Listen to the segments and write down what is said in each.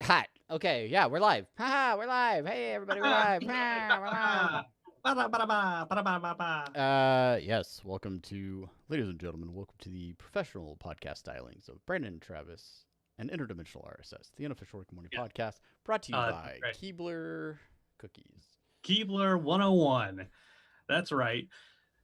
Hot. Okay, yeah, we're live. Haha, we're live. Hey, everybody, we're live. Ha, we're live. Yes, welcome to, ladies and gentlemen, welcome to the professional podcast stylings of Brandon and Travis and Interdimensional RSS, the unofficial Rick and Morty podcast, brought to you by Right. Keebler Cookies. Keebler 101. That's right.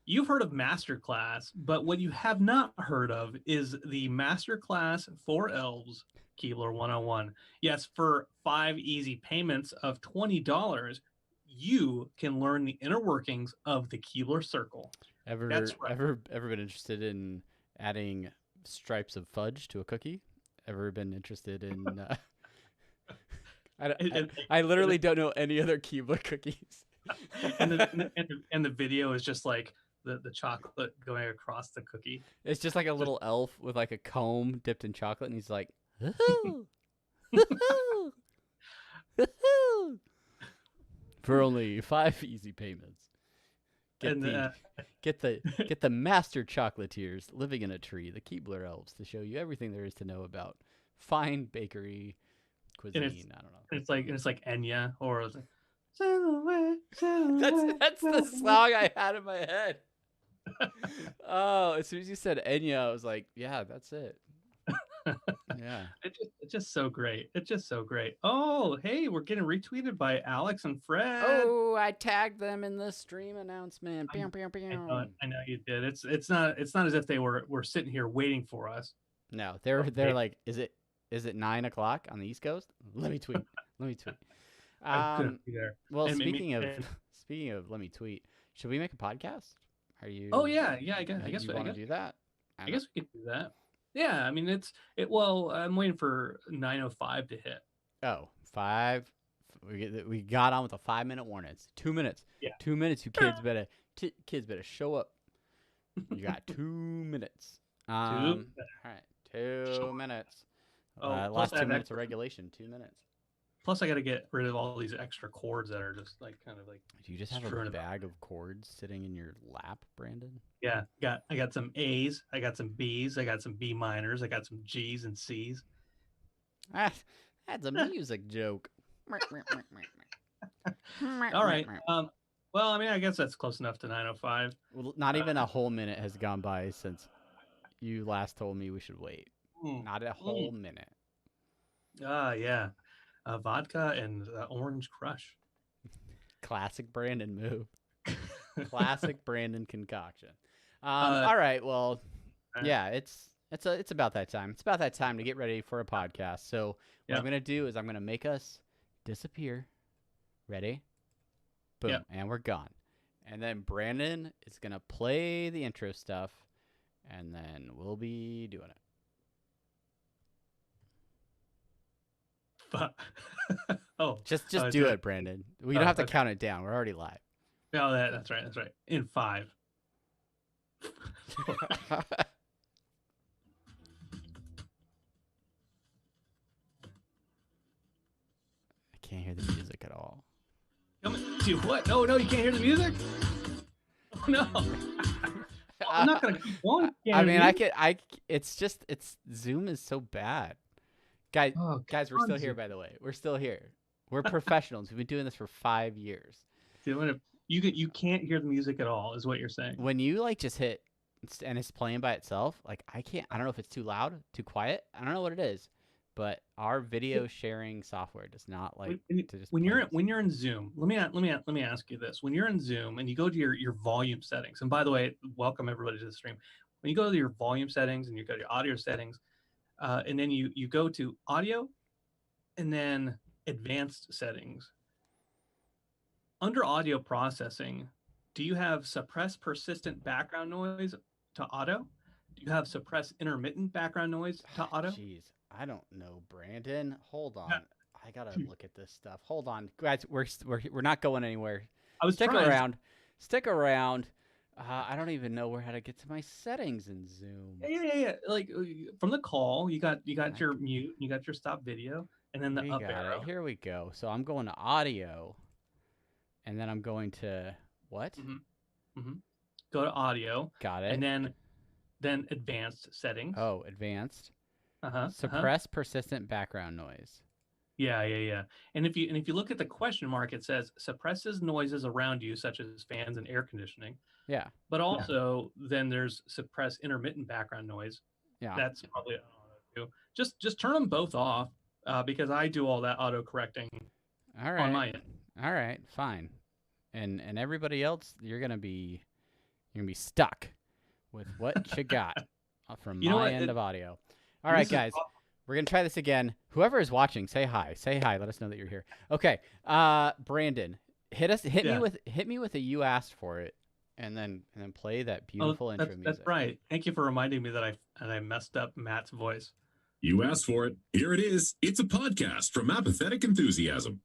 You've heard of Masterclass, but what you have not heard of is the Masterclass for Elves Keebler 101. Yes, for 5 easy payments of $20, you can learn the inner workings of the Keebler circle. That's Ever, right. ever, ever been interested in adding stripes of fudge to a cookie? Ever been interested in? And, and, I literally don't know any other Keebler cookies. and the video is just like the chocolate going across the cookie. It's just like a little elf with like a comb dipped in chocolate, and he's like, for only 5 easy payments. Get the master chocolatiers living in a tree, the Keebler elves, to show you everything there is to know about fine bakery cuisine. I don't know. It's like Enya or it's like, that's the song I had in my head. Oh, as soon as you said Enya, I was like, yeah, that's it. Yeah. It's just so great. It's just so great. Oh, hey, we're getting retweeted by Alex and Fred. Oh, I tagged them in the stream announcement. I know you did. It's not as if they were sitting here waiting for us. No, they're like, is it 9:00 on the East Coast? Let me tweet. I couldn't be there. Well, And speaking of, let me tweet. Should we make a podcast? Are you? Oh yeah. I guess you want to do that. I guess we could do that. Yeah, I mean well, I'm waiting for 9:05 to hit. Oh, 5. We got on with a 5-minute warning. It's 2 minutes. Yeah. 2 minutes. You kids better show up. You got 2 minutes. All right, 2 minutes. Last 2 minutes of regulation. 2 minutes. Plus, I got to get rid of all these extra cords that are just like kind of like. Do you just have a bag of cords sitting in your lap, Brandon? Yeah, I got some A's, I got some B's, I got some B minors, I got some G's and C's. That's a music joke. All right. Well, I mean, I guess that's close enough to 9:05. Well, not even a whole minute has gone by since you last told me we should wait. Not a whole minute. Yeah. Vodka and Orange Crush. Classic Brandon move. Classic Brandon concoction. All right. Well, yeah, it's about that time. It's about that time to get ready for a podcast. So what I'm gonna do is I'm gonna make us disappear. Ready? Boom, and we're gone. And then Brandon is gonna play the intro stuff, and then we'll be doing it. Just do it, Brandon. We don't have to count it down. We're already live. No, that's right. In 5. I can't hear the music at all. Do what? No, you can't hear the music. Oh, no. I'm not gonna keep going. I mean, it's Zoom is so bad. Guys, we're still here, by the way. We're still here. We're professionals. We've been doing this for 5 years. You can't hear the music at all, is what you're saying. When you like just hit and it's playing by itself, like I don't know if it's too loud, too quiet. I don't know what it is, but our video sharing software does not like to just. When you're in Zoom, let me ask you this: when you're in Zoom and you go to your volume settings, and by the way, welcome everybody to the stream. When you go to your volume settings and you go to your audio settings. And then you go to audio and then advanced settings. Under audio processing, do you have suppress persistent background noise to auto? Do you have suppress intermittent background noise to auto? Jeez, I don't know, Brandon. Hold on. I got to look at this stuff. Hold on. Guys, we're not going anywhere. Stick around. I don't even know how to get to my settings in Zoom. Yeah. Like from the call, you got your mute, you got your stop video, and then the up arrow. Here we go. So I'm going to audio, and then I'm going to what? Go to audio. Got it. And then advanced settings. Oh, advanced. Suppress persistent background noise. Yeah. And if you look at the question mark, it says suppresses noises around you, such as fans and air conditioning. Yeah. But also, then there's suppress intermittent background noise. Yeah. That's probably too. Just turn them both off, because I do all that auto correcting All on right. my end. All right. Fine. And everybody else, you're gonna be stuck with what you got from You know my what? end of audio. All right, guys. We're going to try this again. Whoever is watching, say hi. Say hi. Let us know that you're here. Okay. Brandon, hit me with a you asked for it, and then play that beautiful intro music. That's right. Thank you for reminding me that I messed up Matt's voice. You asked for it. Here it is. It's a podcast from Apathetic Enthusiasm.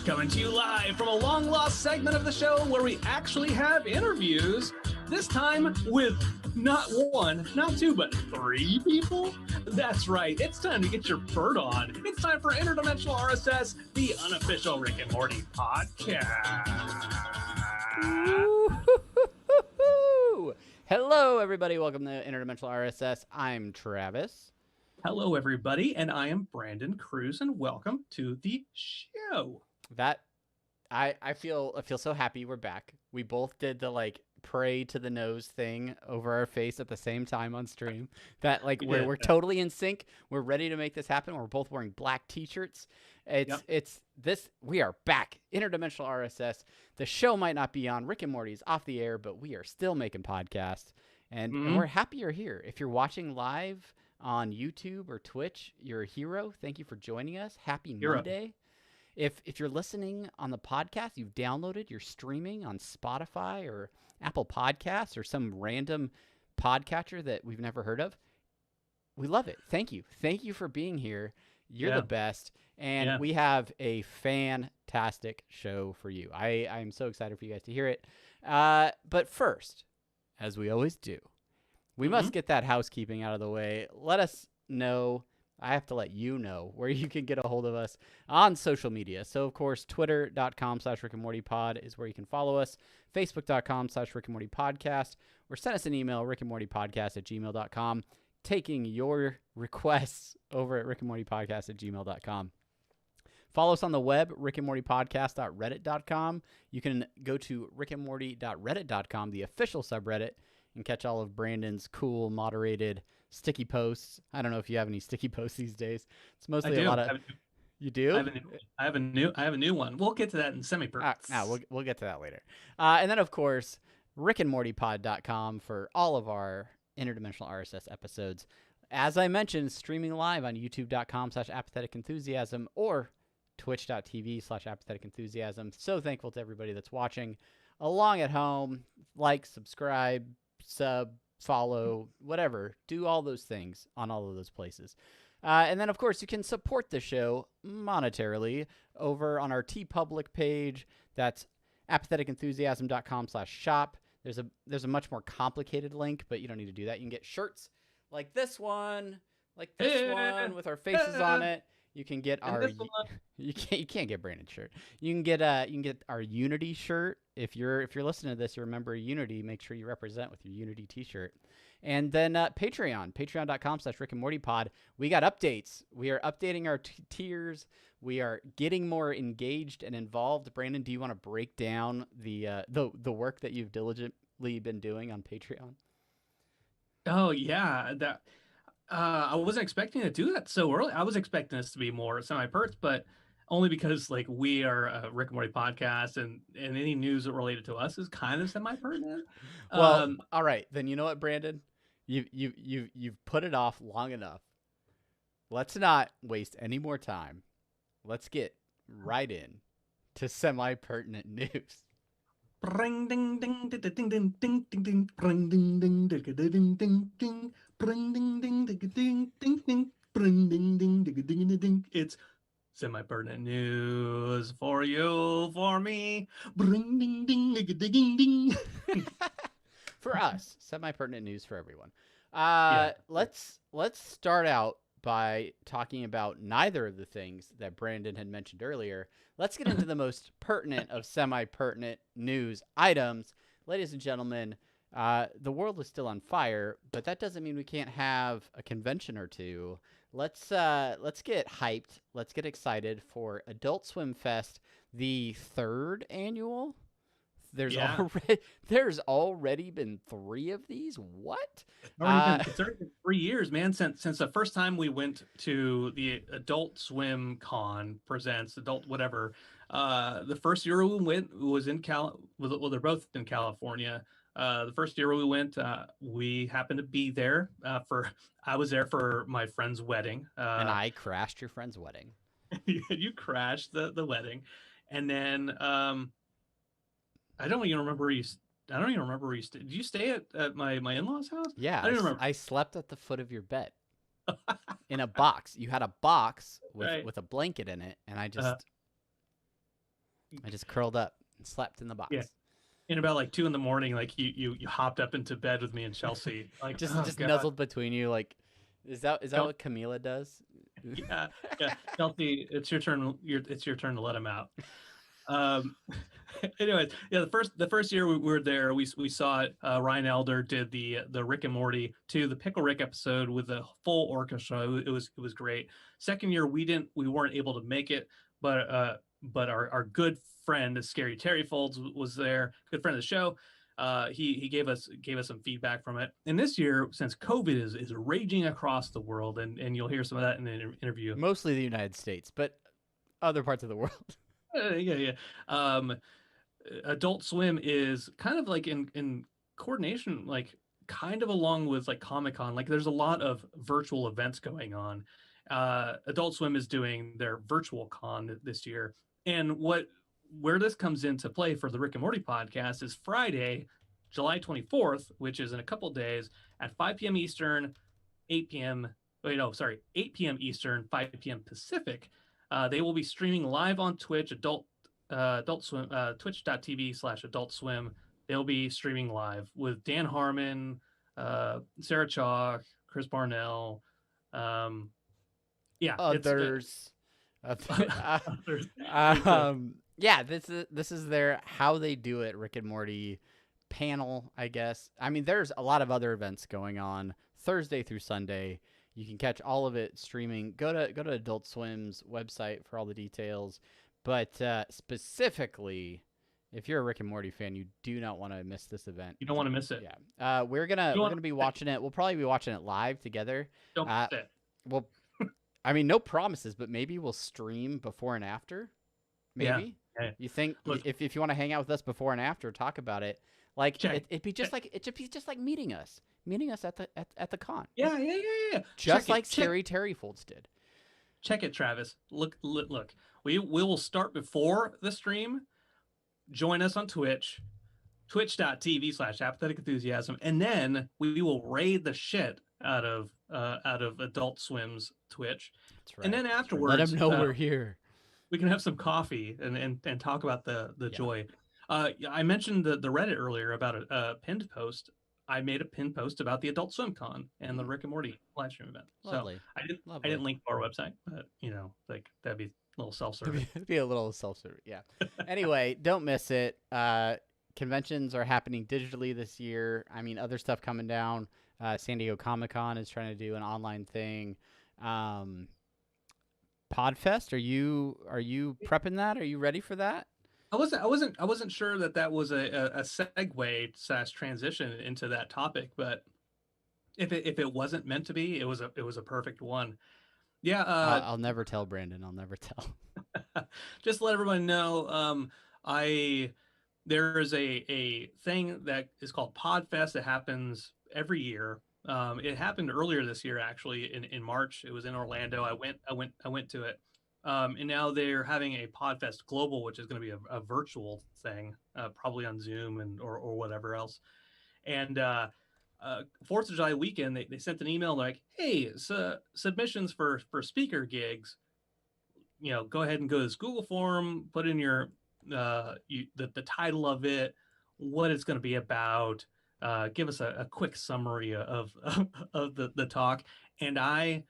Coming to you live from a long-lost segment of the show where we actually have interviews, this time with not one, not two, but three people. That's right. It's time to get your bird on. It's time for Interdimensional RSS, the unofficial Rick and Morty podcast. Hello, everybody. Welcome to Interdimensional RSS. I'm Travis. Hello, everybody, and I am Brandon Cruz, and welcome to the show. That I feel so happy we're back. We both did the pray to the nose thing over our face at the same time on stream. That we're totally in sync. We're ready to make this happen. We're both wearing black t-shirts. We are back. Interdimensional RSS. The show might not be on. Rick and Morty's off the air, but we are still making podcasts. And we're happy you're here. If you're watching live on YouTube or Twitch, you're a hero. Thank you for joining us. Happy Monday. If you're listening on the podcast, you've downloaded, you're streaming on Spotify or Apple Podcasts or some random podcatcher that we've never heard of, we love it. Thank you. Thank you for being here. You're the best. And we have a fantastic show for you. I'm so excited for you guys to hear it. But first, as we always do, we must get that housekeeping out of the way. Let us know. I have to let you know where you can get a hold of us on social media. So, of course, twitter.com/RickandMortyPod is where you can follow us. Facebook.com/RickandMortyPodcast. Or send us an email, rickandmortypodcast@gmail.com. Taking your requests over at rickandmortypodcast@gmail.com. Follow us on the web, rickandmortypodcast.reddit.com. You can go to rickandmorty.reddit.com, the official subreddit, and catch all of Brandon's cool, moderated sticky posts. I don't know if you have any sticky posts these days. It's mostly a lot of. You do? I have a new one. We'll get to that in semi-purpose. We'll get to that later. And then of course, rickandmortypod.com for all of our Interdimensional RSS episodes. As I mentioned, streaming live on youtube.com/apathetic enthusiasm or twitch.tv/apathetic enthusiasm. So thankful to everybody that's watching along at home. Like, subscribe, sub, follow, whatever. Do all those things on all of those places. And then, of course, you can support the show monetarily over on our TeePublic page. That's apatheticenthusiasm.com/shop. There's a much more complicated link, but you don't need to do that. You can get shirts like this one, with our faces on it. You can get you can't get Brandon's shirt. You can get our Unity shirt. If you're listening to this, you remember Unity, make sure you represent with your Unity t-shirt. And then patreon.com/rickandmortypod. We got updates. We are updating our tiers. We are getting more engaged and involved. Brandon, do you want to break down the work that you've diligently been doing on Patreon? Oh yeah, I wasn't expecting to do that so early. I was expecting this to be more semi-perts, but only because we are a Rick and Morty podcast, and any news related to us is kind of semi-pertinent. Well, all right, then you know what, Brandon, you've put it off long enough. Let's not waste any more time. Let's get right in to semi-pertinent news. Bring ding ding ding ding ding ding ding ding bring ding ding ding ding ding ding bring ding ding ding ding ding ding bring ding ding ding ding ding. It's semi-pertinent news for you, for me. Bring ding ding ding ding ding. For us, semi-pertinent news for everyone. Let's start out by talking about neither of the things that Brandon had mentioned earlier. Let's get into the most pertinent of semi-pertinent news items. Ladies and gentlemen, The world is still on fire, but that doesn't mean we can't have a convention or two. Let's get hyped. Let's get excited for Adult Swim Fest, the 3rd annual. There's already been 3 of these. What? It's already been 3 years, man. Since the first time we went to the Adult Swim Con presents Adult whatever. The first year we went was in well, they're both in California. The first year we went, we happened to be there I was there for my friend's wedding. And I crashed your friend's wedding. You crashed the wedding, and then I don't even remember where you stayed. Did you stay at my in-laws' house? Yeah, I don't remember. I slept at the foot of your bed in a box. You had a box with a blanket in it, and I just curled up and slept in the box. Yeah. In about like 2 a.m, like you hopped up into bed with me and Chelsea, like just nuzzled between you. Like, is that what Camila does? Yeah. Chelsea, it's your turn. It's your turn to let him out. Anyways, yeah, the first year we were there, we saw it. Ryan Elder did the Rick and Morty the Pickle Rick episode with the full orchestra. It was great. Second year we weren't able to make it, but our good friend Scary Terry Folds was there, good friend of the show. He gave us some feedback from it. And this year, since COVID is raging across the world, and you'll hear some of that in the interview, mostly the United States, but other parts of the world. Yeah. Adult Swim is kind of like in coordination, like kind of along with like Comic-Con. Like there's a lot of virtual events going on. Adult Swim is doing their virtual con this year, and where this comes into play for the Rick and Morty podcast is Friday, July 24th, which is in a couple days at 5 p.m. Eastern, 8 p.m. Eastern, 5 p.m. Pacific. They will be streaming live on Twitch, Adult Swim, twitch.tv/Adult Swim. They'll be streaming live with Dan Harmon, Sarah Chalk, Chris Barnell, others. Yeah, this is their how they do it Rick and Morty panel, I guess. I mean, there's a lot of other events going on Thursday through Sunday. You can catch all of it streaming. Go to Adult Swim's website for all the details. But specifically, if you're a Rick and Morty fan, you do not want to miss this event. You don't want to miss it. Yeah. We're gonna be watching it. We'll probably be watching it live together. Don't miss it. Well, I mean, no promises, but maybe we'll stream before and after. Maybe. Yeah. You think if you want to hang out with us before and after, talk about it. Like it'd be just like meeting us at the con. Yeah. Just like Scary Terry Folds did. Check it, Travis. Look. We will start before the stream. Join us on Twitch, twitch.tv/Apathetic Enthusiasm, and then we will raid the shit out of Adult Swim's Twitch. That's right. And then afterwards, let them know we're here. We can have some coffee and talk about the joy. I mentioned the Reddit earlier about a pinned post. I made a pinned post about the Adult Swim Con and the Rick and Morty live stream event. Lovely. So I didn't link to our website, but like that'd be a little self-serving. It'd be a little self-serving, yeah. Anyway, don't miss it. Conventions are happening digitally this year. I mean, other stuff coming down. San Diego Comic-Con is trying to do an online thing. Podfest, are you prepping that? Are you ready for that? I wasn't sure that was a segue / transition into that topic, but if it wasn't meant to be, it was a perfect one. Yeah, I'll never tell Brandon. I'll never tell. Just to let everyone know, there is a thing that is called Podfest that happens every year. It happened earlier this year, actually, in March. It was in Orlando. I went to it. And now they're having a Podfest Global, which is going to be a virtual thing, probably on Zoom or whatever else. And 4th of July weekend, they sent an email like, hey, submissions for speaker gigs, go ahead and go to this Google form, put in your the title of it, what it's going to be about, give us a quick summary of the talk. And I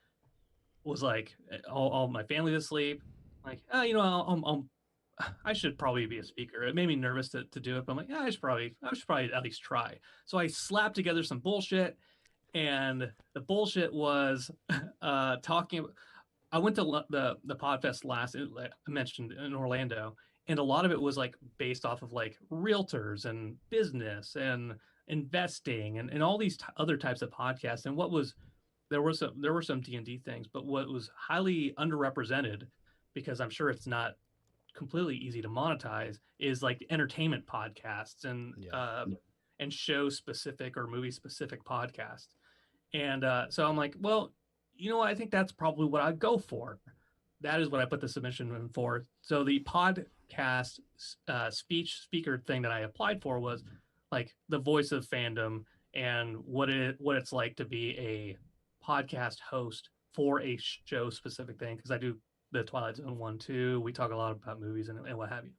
was like, all my family's asleep. Like, I'll I should probably be a speaker. It made me nervous to do it, but I'm like, yeah, I should probably at least try. So I slapped together some bullshit, and the bullshit was talking. I went to the Podfest I mentioned in Orlando, and a lot of it was like based off of like realtors and business and investing and all these other types of podcasts. And there were some D&D things, but what was highly underrepresented, because I'm sure it's not completely easy to monetize, is like entertainment podcasts and show specific or movie specific podcasts. And so I'm like, well, you know what? I think that's probably what I'd go for. That is what I put the submission in for. So the podcast speaker thing that I applied for was like the voice of fandom and what it's like to be a podcast host for a show specific thing. Because I do the Twilight Zone 1, 2. We talk a lot about movies and what have you.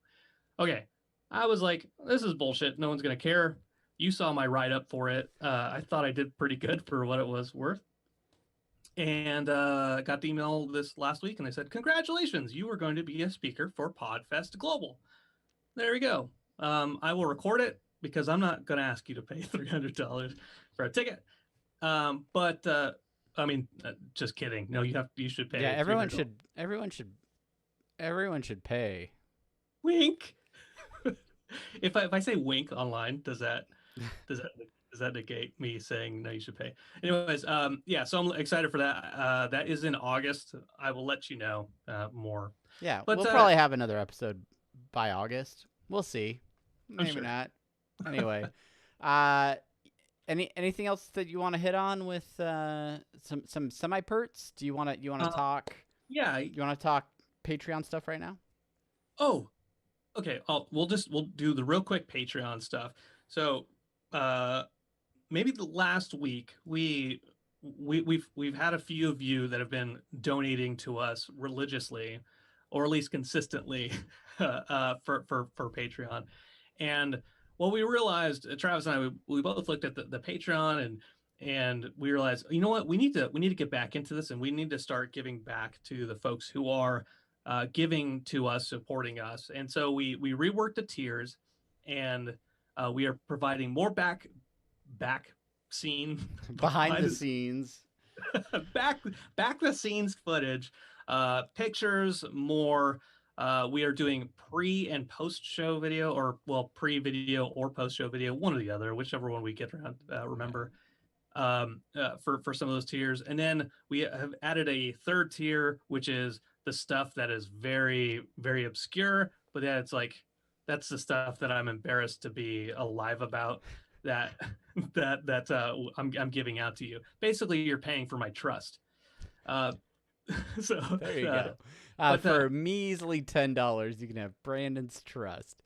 Okay. I was like, this is bullshit. No one's going to care. You saw my write-up for it. I thought I did pretty good for what it was worth. And got the email this last week, and they said, congratulations, you are going to be a speaker for Podfest Global. There we go. I will record it because I'm not going to ask you to pay $300 for a ticket. But I mean, just kidding. No, you should pay. Yeah, everyone should pay. Wink. If I say wink online, does that negate me saying no, you should pay? Anyways, yeah, so I'm excited for that. That is in August. I will let you know more. Yeah, but we'll probably have another episode by August. We'll see. Maybe sure. not. Anyway, anything else that you want to hit on with some semi-perts? Do you want to talk? Yeah. You want to talk Patreon stuff right now? Oh, okay. We'll do the real quick Patreon stuff. So, maybe the last week we've had a few of you that have been donating to us religiously, or at least consistently, for Patreon. And what we realized, Travis and I, we both looked at the Patreon and we realized, you know what, we need to get back into this, and we need to start giving back to the folks who are giving to us, supporting us. And so we reworked the tiers, and we are providing more behind the scenes back the scenes footage, pictures, more. We are doing pre and post show video, or pre video or post show video, one or the other, whichever one we get around. Remember, for some of those tiers. And then we have added a third tier, which is the stuff that is very, very obscure, but then it's like, that's the stuff that I'm embarrassed to be alive about, that I'm giving out to you. Basically, you're paying for my trust. So there you go. For measly $10, you can have Brandon's trust,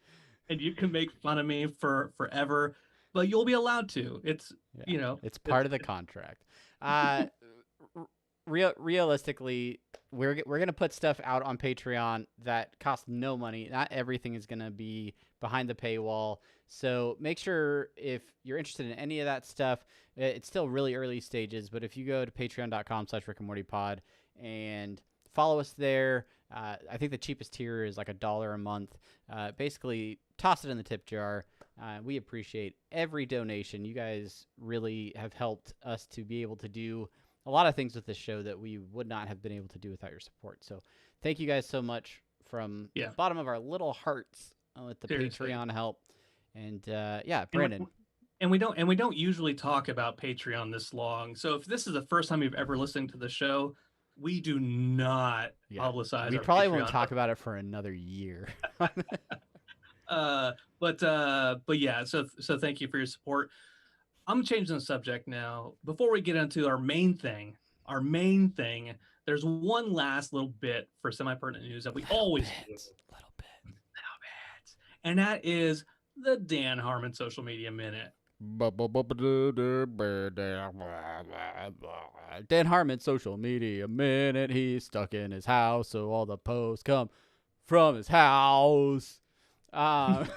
and you can make fun of me for forever, but you'll be allowed to. It's it's part of the contract. Realistically, we're gonna put stuff out on Patreon that costs no money. Not everything is gonna be behind the paywall. So make sure, if you're interested in any of that stuff, it's still really early stages, but if you go to patreon.com/RickandMortyPod and follow us there, I think the cheapest tier is like $1 a month. Basically, toss it in the tip jar. We appreciate every donation. You guys really have helped us to be able to do a lot of things with this show that we would not have been able to do without your support. So thank you guys so much from the bottom of our little hearts with the Seriously. Patreon help. And Brandon. And we don't usually talk about Patreon this long. So if this is the first time you've ever listened to the show, we do not publicize. We probably won't talk about it for another year. But yeah, so thank you for your support. I'm changing the subject now. Before we get into our main thing, there's one last little bit for semi-pertinent news that we always do. Little bit. And that is the Dan Harmon Social Media Minute. Dan Harmon Social Media Minute. He's stuck in his house, so all the posts come from his house. Dan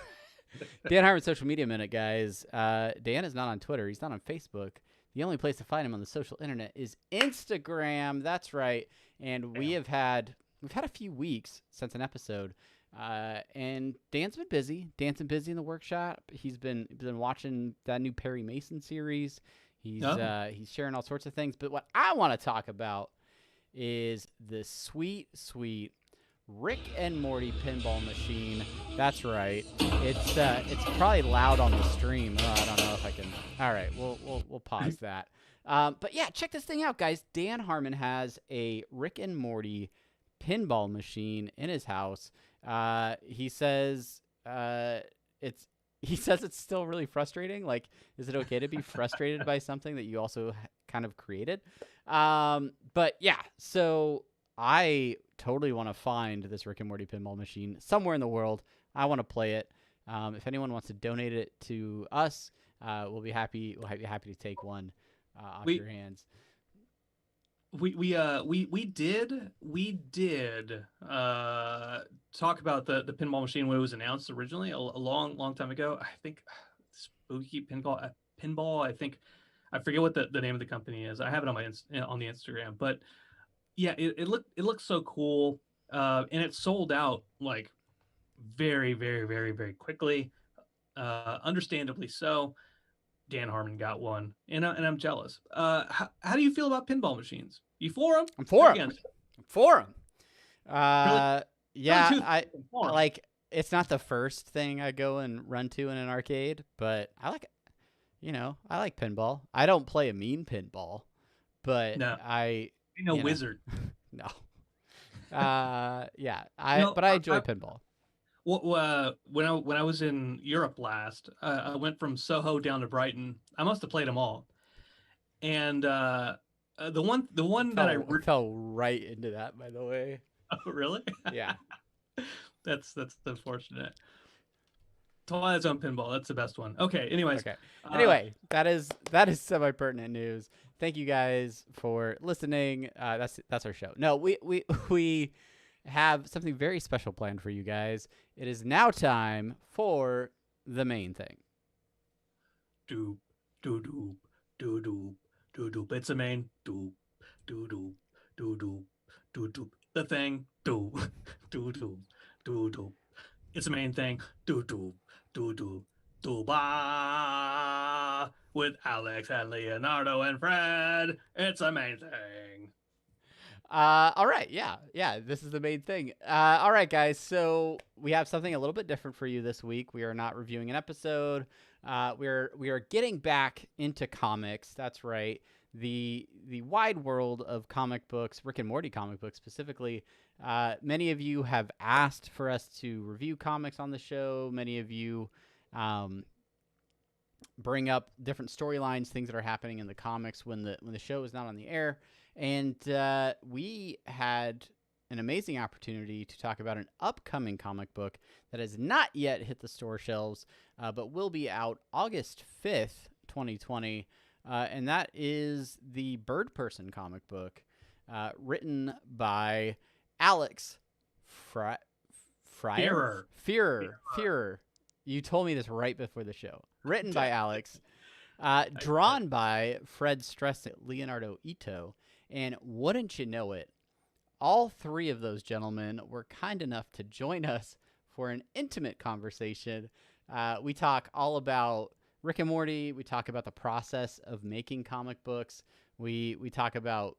Harmon Social Media Minute, guys. Dan is not on Twitter. He's not on Facebook. The only place to find him on the social internet is Instagram. That's right. And we've had a few weeks since an episode. And Dan's been busy. Dan's been busy in the workshop. He's been watching that new Perry Mason series. He's sharing all sorts of things. But what I want to talk about is the sweet Rick and Morty pinball machine. That's right. It's probably loud on the stream. Oh, I don't know if I can. All right, we'll pause that. But yeah, check this thing out, guys. Dan Harmon has a Rick and Morty pinball machine in his house. He says it's still really frustrating. Like, is it okay to be frustrated by something that you also kind of created? But yeah, so I totally want to find this Rick and Morty pinball machine somewhere in the world. I want to play it. If anyone wants to donate it to us, we'll be happy. We'll be happy to take one off your hands. We did talk about the pinball machine when it was announced originally a long time ago. I think Spooky Pinball. I think I forget what the name of the company is. I have it on on the Instagram, but yeah, it looked so cool, and it sold out like very quickly. Understandably so. Dan Harmon got one, and I'm jealous. How do you feel about pinball machines? You for them? I'm for them. I'm for them. Really? Yeah, Really I like. It's not the first thing I go and run to in an arcade, but I like, I like pinball. I don't play a mean pinball, but No. You're no wizard. No. Yeah. But I enjoy pinball. Well, when I was in Europe last, I went from Soho down to Brighton. I must have played them all, and the one that I fell right into that, by the way. Oh, really? Yeah. That's unfortunate. Twilight Zone pinball. That's the best one. Okay. Anyways. Okay. Anyway, that is semi-pertinent news. Thank you guys for listening. That's our show. No, we have something very special planned for you guys. It is now time for the main thing. Doop doop doop doop doop doop doop. It's a main doop doop doop doop doop doop doop. The thing doop doop doop doop doop. It's a main thing doop doop doop doop doop. Ah, with Alex and Leonardo and Fred. It's a main thing. All right. Yeah. This is the main thing. All right, guys. So we have something a little bit different for you this week. We are not reviewing an episode. We are getting back into comics. That's right. The wide world of comic books, Rick and Morty comic books specifically. Many of you have asked for us to review comics on the show. Many of you bring up different storylines, things that are happening in the comics when the show is not on the air. And we had an amazing opportunity to talk about an upcoming comic book that has not yet hit the store shelves, but will be out August 5th, 2020. And that is the Birdperson comic book, written by Alex Fearer. You told me this right before the show. Written by Alex, drawn by Fred Stress, Leonardo Ito. And wouldn't you know it, all three of those gentlemen were kind enough to join us for an intimate conversation. We talk all about Rick and Morty. We talk about the process of making comic books. We talk about,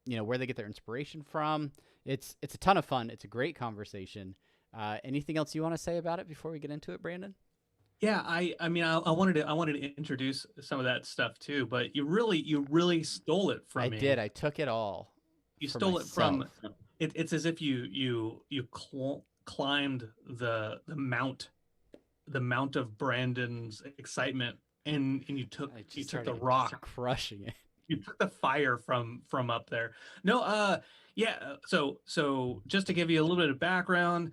where they get their inspiration from. It's a ton of fun. It's a great conversation. Anything else you want to say about it before we get into it, Brandon? Yeah, I wanted to introduce some of that stuff too, but you really stole it from me. I did. I took it all. You stole it from. It's as if you climbed the mount of Brandon's excitement, and you took the rock, crushing it. You took the fire from up there. No, yeah. So just to give you a little bit of background,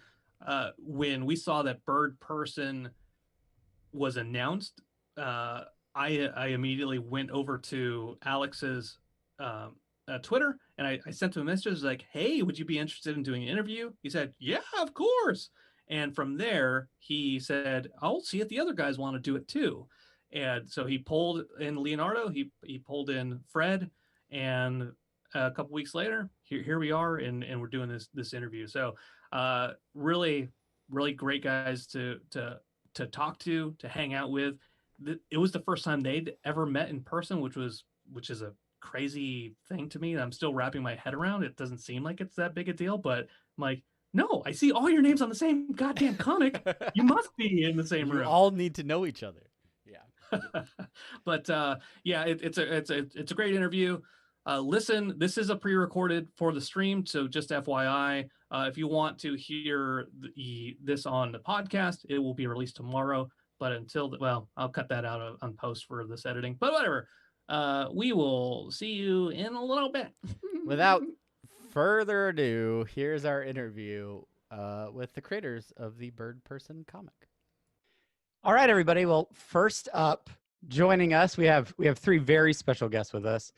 when we saw that Birdperson was announced, I immediately went over to Alex's Twitter, and I sent him a message like, "Hey, would you be interested in doing an interview?" He said, "Yeah, of course." And from there, he said, "I'll see if the other guys want to do it too." And so he pulled in Leonardo, he pulled in Fred, and a couple weeks later, here we are, and we're doing this interview. So really really great guys to talk to hang out with. It was the first time they'd ever met in person, which is a crazy thing to me. I'm still wrapping my head around. It doesn't seem like it's that big a deal, but I'm like, no, I see all your names on the same goddamn comic. You must be in the same room. You all need to know each other. Yeah. But yeah, it's a great interview. Listen, this is a pre-recorded for the stream, so just FYI, if you want to hear this on the podcast, it will be released tomorrow. But well, I'll cut that out on post for this editing. But whatever, we will see you in a little bit. Without further ado, here's our interview with the creators of the Birdperson comic. All right, everybody. Well, first up, joining us, we have 3 very special guests with us.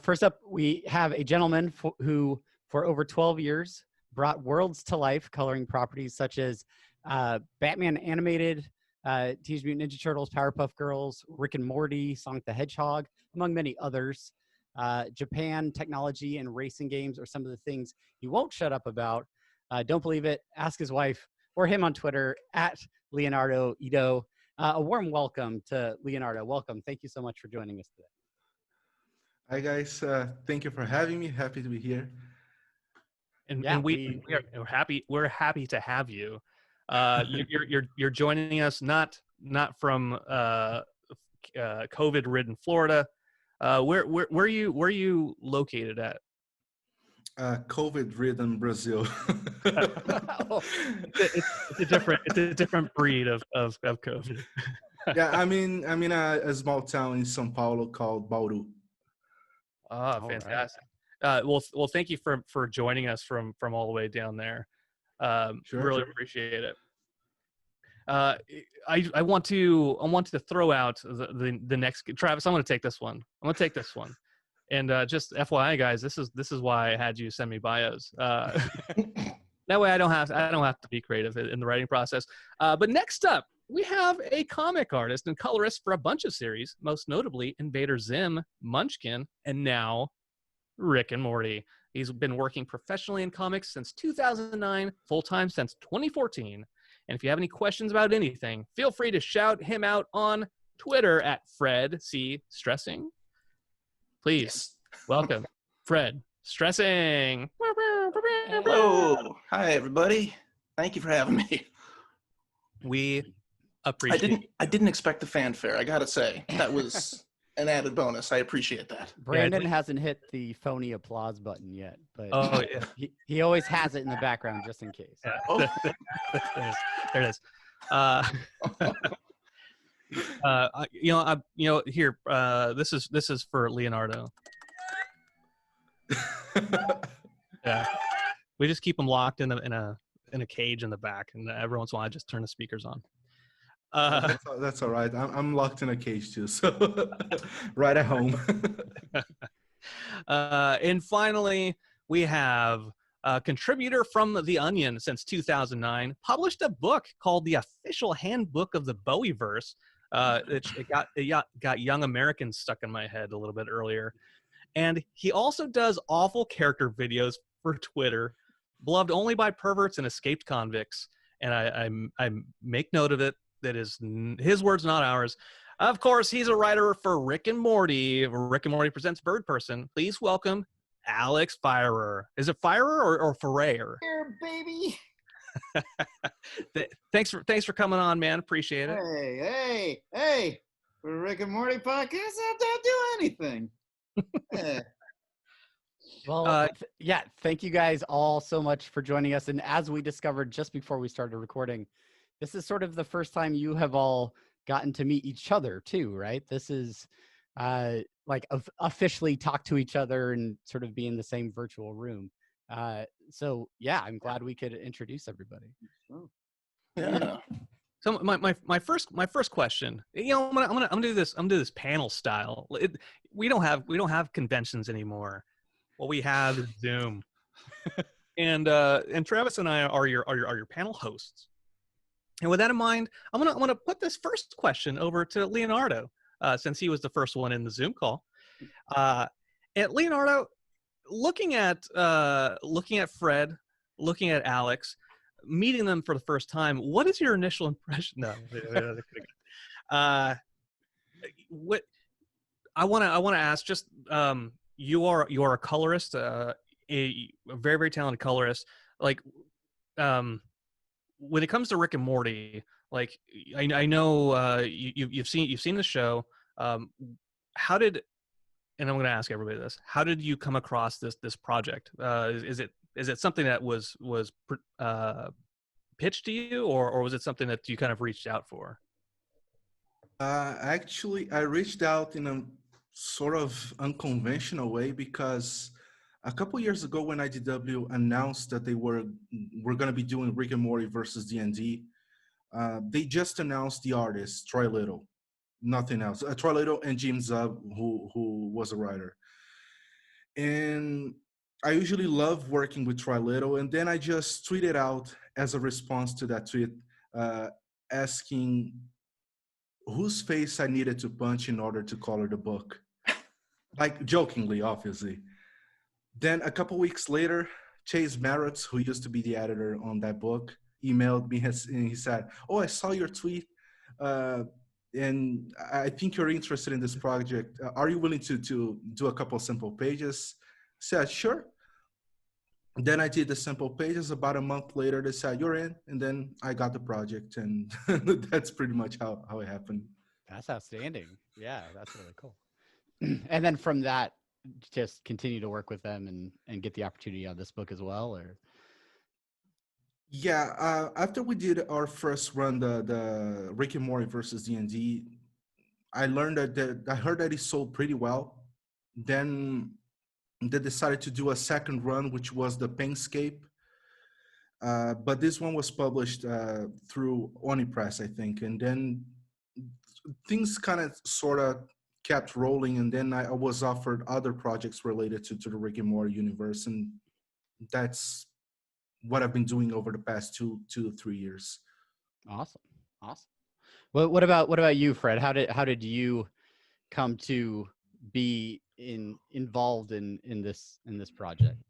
First up, we have a gentleman who, for over 12 years, brought worlds to life, coloring properties such as Batman animated, Teenage Mutant Ninja Turtles, Powerpuff Girls, Rick and Morty, Sonic the Hedgehog, among many others. Japan, technology, and racing games are some of the things he won't shut up about. Don't believe it? Ask his wife or him on Twitter at Leonardo Ito. A warm welcome to Leonardo. Welcome. Thank you so much for joining us today. Hi guys, thank you for having me. Happy to be here. And, Yeah, and we're happy. We're happy to have you. You're joining us not from COVID-ridden Florida. Where are you located at? COVID-ridden Brazil. It's a different breed of COVID. Yeah, I'm in a small town in São Paulo called Bauru. Ah, fantastic. Right. Well, thank you for joining us from all the way down there. Really appreciate it. I want to throw out the next. Travis, I'm going to take this one. And just FYI, guys, this is why I had you send me bios. That way, I don't have to be creative in the writing process. But next up, we have a comic artist and colorist for a bunch of series, most notably Invader Zim, Munchkin, and now Rick and Morty. He's been working professionally in comics since 2009, full-time since 2014. And if you have any questions about anything, feel free to shout him out on Twitter at Fred C. Stressing. Please welcome Fred Stressing. Hello. Hi, everybody. Thank you for having me. We appreciate I didn't expect the fanfare, I gotta say. That was an added bonus. I appreciate that. Brandon hasn't hit the phony applause button yet, but yeah. he always has it in the background just in case. Yeah. Oh. There it is. Here. This is for Leonardo. Yeah, we just keep them locked in a cage in the back, and every once in a while I just turn the speakers on. That's all right. I'm locked in a cage too, so right at home. And finally, we have a contributor from The Onion since 2009, published a book called The Official Handbook of the Bowieverse. It got Young Americans stuck in my head a little bit earlier. And he also does awful character videos for Twitter, beloved only by perverts and escaped convicts. And I make note of it. That is his words, not ours. Of course, he's a writer for Rick and Morty. Rick and Morty presents Birdperson. Please welcome Alex Firer. Is it Firer or Ferrer? Here, baby. Thanks for coming on, man. Appreciate it. Hey. For Rick and Morty podcast, I don't do anything. Hey. Well, yeah, thank you guys all so much for joining us. And as we discovered just before we started recording, this is sort of the first time you have all gotten to meet each other too, right? This is officially talk to each other and sort of be in the same virtual room. So yeah, I'm glad we could introduce everybody. Yeah. So my first question, I'm gonna do this panel style. We don't have conventions anymore. What we have is Zoom, and Travis and I are your panel hosts. And with that in mind, I'm gonna put this first question over to Leonardo, since he was the first one in the Zoom call. And Leonardo, looking at Fred, looking at Alex, meeting them for the first time, what is your initial impression? No, what I want to ask, just you are a colorist, a very, very talented colorist. Like, when it comes to Rick and Morty, like I know you've seen the show. How did, and I'm going to ask everybody this, how did you come across this project? Is it something that was pitched to you, or was it something that you kind of reached out for? Actually, I reached out in a sort of unconventional way because a couple years ago when IDW announced that they were going to be doing Rick and Morty versus D&D, they just announced the artist, Troy Little, nothing else. Troy Little and Jim Zub, who was a writer. And I usually love working with Troy Little, and then I just tweeted out as a response to that tweet, asking whose face I needed to punch in order to color the book. Like, jokingly, obviously. Then a couple weeks later, Chase Marotz, who used to be the editor on that book, emailed me and he said, "Oh, I saw your tweet, and I think you're interested in this project. Are you willing to do a couple simple pages?" I said, "Sure." Then I did the simple pages. About a month later, they said, "You're in." And then I got the project, and that's pretty much how it happened. That's outstanding. Yeah, that's really cool. And then from that, just continue to work with them and get the opportunity on this book as well, or? Yeah, after we did our first run, the Rick and Morty versus D&D, I learned I heard that it sold pretty well. Then they decided to do a second run, which was the Painscape. But this one was published through Oni Press, I think. And then things kind of sort of kept rolling. And then I was offered other projects related to the Rick and Morty universe. And that's what I've been doing over the past 2 to 3 years. Awesome. Well, what about you, Fred? How did you come to be involved in this project?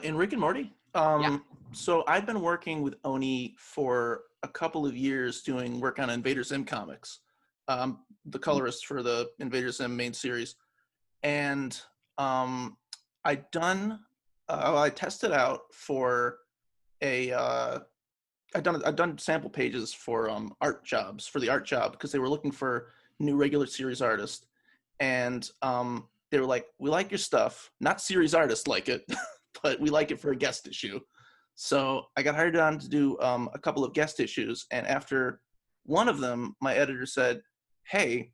In Rick and Morty? Yeah. So I've been working with Oni for a couple of years doing work on Invader Zim comics. The colorist for the Invader Zim main series. And I tested out for I've done sample pages for art jobs, for the art job, because they were looking for new regular series artists. And they were like, "We like your stuff, not series artists like it, but we like it for a guest issue." So I got hired on to do a couple of guest issues. And after one of them, my editor said, "Hey,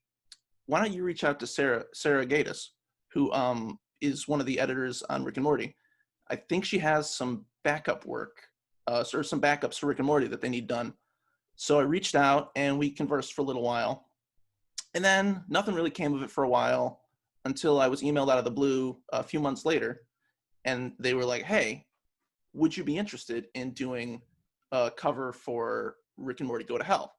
why don't you reach out to Sarah Gatiss, who is one of the editors on Rick and Morty. I think she has some backup work, or some backups for Rick and Morty that they need done." So I reached out and we conversed for a little while. And then nothing really came of it for a while until I was emailed out of the blue a few months later. And they were like, "Hey, would you be interested in doing a cover for Rick and Morty Go to Hell?"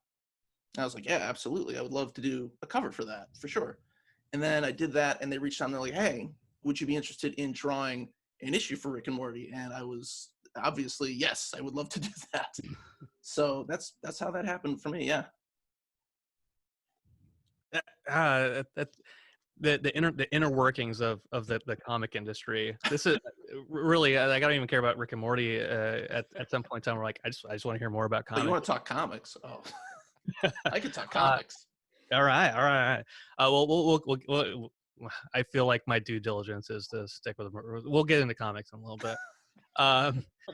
And I was like, "Yeah, absolutely. I would love to do a cover for that, for sure." And then I did that, and they reached out and they're like, "Hey, would you be interested in drawing an issue for Rick and Morty?" And I was obviously, yes, I would love to do that. So that's how that happened for me. Yeah. The inner workings of the comic industry. This is really, I don't even care about Rick and Morty. At some point in time, we're like, I just want to hear more about comics. Oh, you want to talk comics? Oh, I can talk comics. All right. We'll I feel like my due diligence is to stick with them. We'll get into comics in a little bit.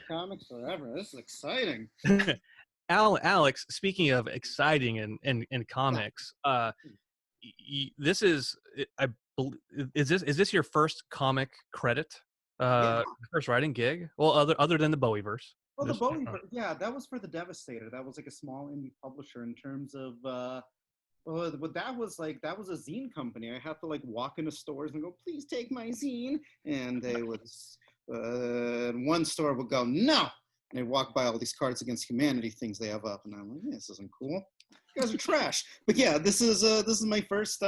Comics forever. This is exciting. Alex, speaking of exciting in comics, this is, is this your first comic credit? First writing gig? Well, other than the Bowieverse. Well, the Bowieverse, yeah, that was for the Devastator. That was like a small indie publisher in terms of well, that was a zine company. I had to like walk into stores and go, "Please take my zine," and they would one store would go, "No," and they walk by all these Cards Against Humanity things they have up, and I'm like, "This isn't cool. You guys are trash." But yeah, this is my first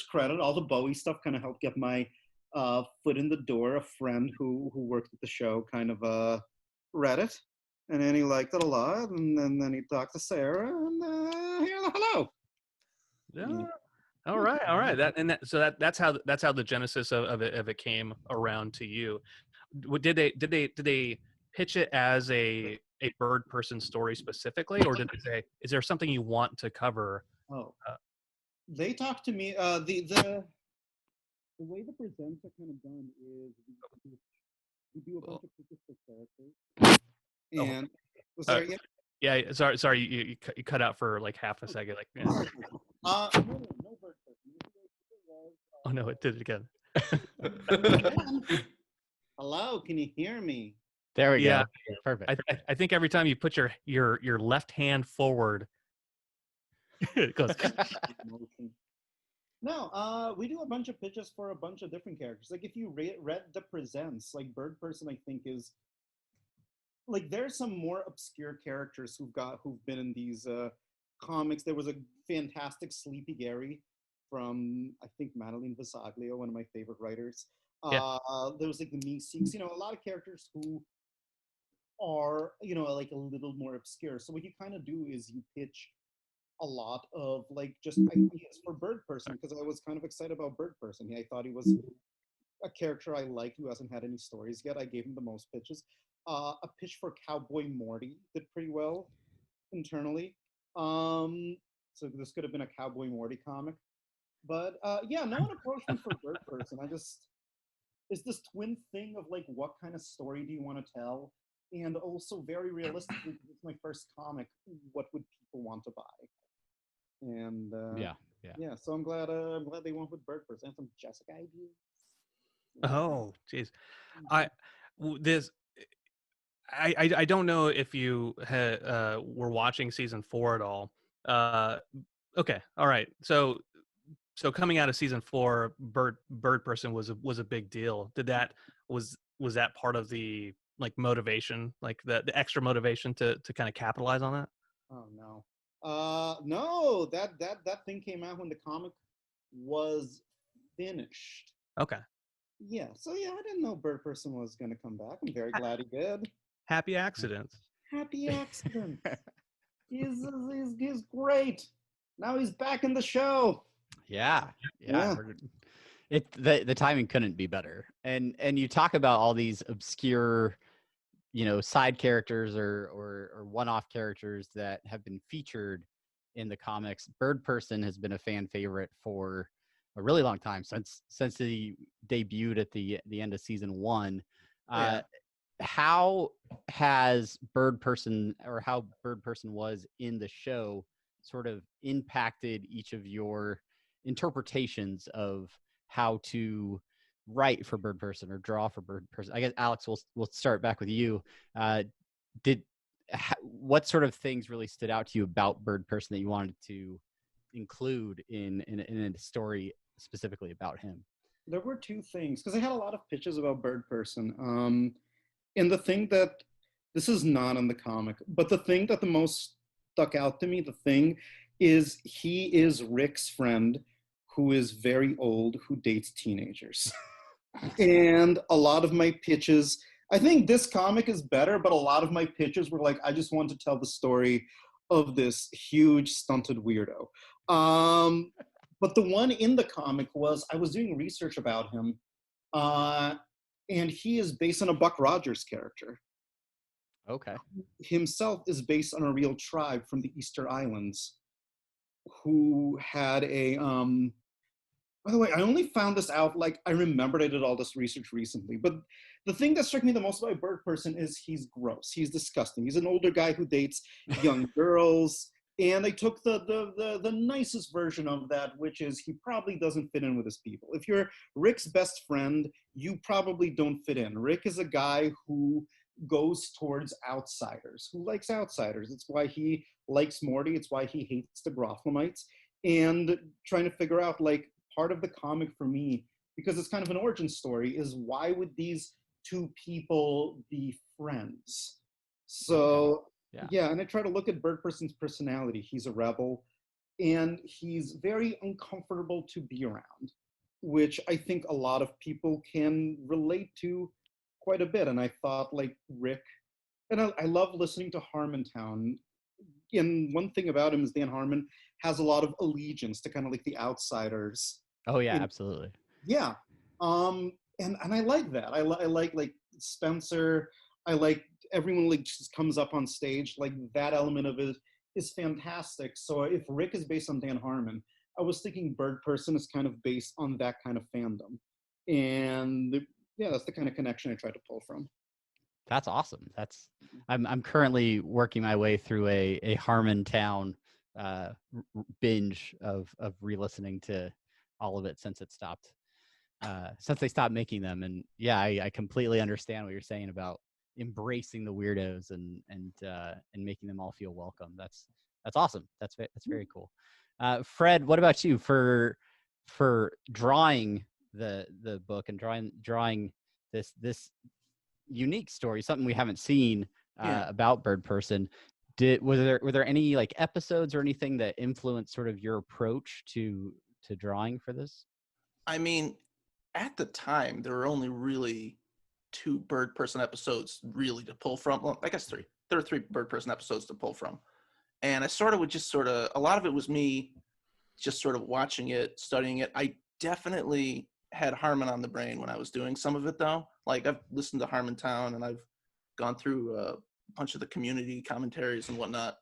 credit. All the Bowie stuff kind of helped get my foot in the door. A friend who worked at the show kind of read it, And then he liked it a lot, and then he talked to Sarah, and hello. Yeah. All right. That's how the genesis of it came around to you. Did they pitch it as a Birdperson story specifically, or did they say, is there something you want to cover? Oh, they talked to me. The way the presents are kind of done is we do a bunch of pictures for characters, and yeah. Sorry, you cut out for like half a second. Like, yeah. No Birdperson. Oh no, it did it again. Hello, can you hear me? There we Yeah. go. Perfect. I think every time you put your left hand forward, it goes. No, we do a bunch of pitches for a bunch of different characters. Like if you read the presents, like Birdperson, I think is like there's some more obscure characters who've been in these comics. There was a fantastic Sleepy Gary from I think Madeline Visaglio, one of my favorite writers. Yeah. There was like the Meeseeks, a lot of characters who are like a little more obscure. So what you kind of do is you pitch a lot of like just ideas for Birdperson because I was kind of excited about Birdperson. I thought he was a character I liked who hasn't had any stories yet. I gave him the most pitches. A pitch for Cowboy Morty did pretty well internally. So this could have been a Cowboy Morty comic. But yeah, no one approached me for Birdperson. It's this twin thing of like, what kind of story do you want to tell? And also very realistically, because it's my first comic, what would people want to buy? And yeah. So I'm glad they went with Birdperson. And some Jessica ideas. Oh, jeez. I don't know if you were watching season 4 at all. Okay, all right. So coming out of season 4, Birdperson was a big deal. Was that part of the like motivation, like the extra motivation to kind of capitalize on that? Oh no. No, that thing came out when the comic was finished. Okay. Yeah, so yeah, I didn't know Birdperson was going to come back. I'm very glad he did. Happy accident. Happy accident. he's great. Now he's back in the show. Yeah. The timing couldn't be better. And you talk about all these obscure, side characters or one-off characters that have been featured in the comics. Birdperson has been a fan favorite for a really long time, since he debuted at the end of season 1. How has Birdperson, or how Birdperson was in the show, sort of impacted each of your interpretations of how to write for Birdperson or draw for Birdperson? I guess Alex, we'll start back with you. What sort of things really stood out to you about Birdperson that you wanted to include in a story specifically about him? There were two things, because I had a lot of pitches about Birdperson. And the thing that, this is not in the comic, but the thing that the most stuck out to me, is he is Rick's friend who is very old, who dates teenagers. And a lot of my pitches, I think this comic is better, but a lot of my pitches were like, I just want to tell the story of this huge stunted weirdo. But the one in the comic was, I was doing research about him, and he is based on a Buck Rogers character. Okay. Himself is based on a real tribe from the Easter Islands who had a, by the way, I only found this out, like, I remembered I did all this research recently, but the thing that struck me the most about Birdperson is he's gross. He's disgusting. He's an older guy who dates young girls. And I took the nicest version of that, which is he probably doesn't fit in with his people. If you're Rick's best friend, you probably don't fit in. Rick is a guy who goes towards outsiders, who likes outsiders. It's why he likes Morty. It's why he hates the Grothlemites. And trying to figure out, like, part of the comic for me, because it's kind of an origin story, is why would these two people be friends? So... Yeah, and I try to look at Birdperson's personality. He's a rebel, and he's very uncomfortable to be around, which I think a lot of people can relate to quite a bit. And I thought, like, Rick and I love listening to Harmontown. And one thing about him is Dan Harmon has a lot of allegiance to kind of like the outsiders. Oh yeah, in- absolutely. yeah. And I like that. I like Spencer. I like everyone like just comes up on stage. Like that element of it is fantastic. So if Rick is based on Dan Harmon, I was thinking Birdperson is kind of based on that kind of fandom. And yeah, that's the kind of connection I tried to pull from. That's awesome. I'm currently working my way through a Harmontown binge of re-listening to all of it since it stopped. Since they stopped making them. And yeah, I completely understand what you're saying about embracing the weirdos and making them all feel welcome. That's awesome. That's very cool. Fred, what about you for drawing the book and drawing this unique story, something we haven't seen about Birdperson? Were there any like episodes or anything that influenced sort of your approach to drawing for this? I mean, at the time, there were only really 2 Birdperson episodes really to pull from. Well, I guess 3. There were 3 Birdperson episodes to pull from. And I sort of would just a lot of it was me just sort of watching it, studying it. I definitely had Harmon on the brain when I was doing some of it, though. Like, I've listened to Harmontown, and I've gone through a bunch of the community commentaries and whatnot.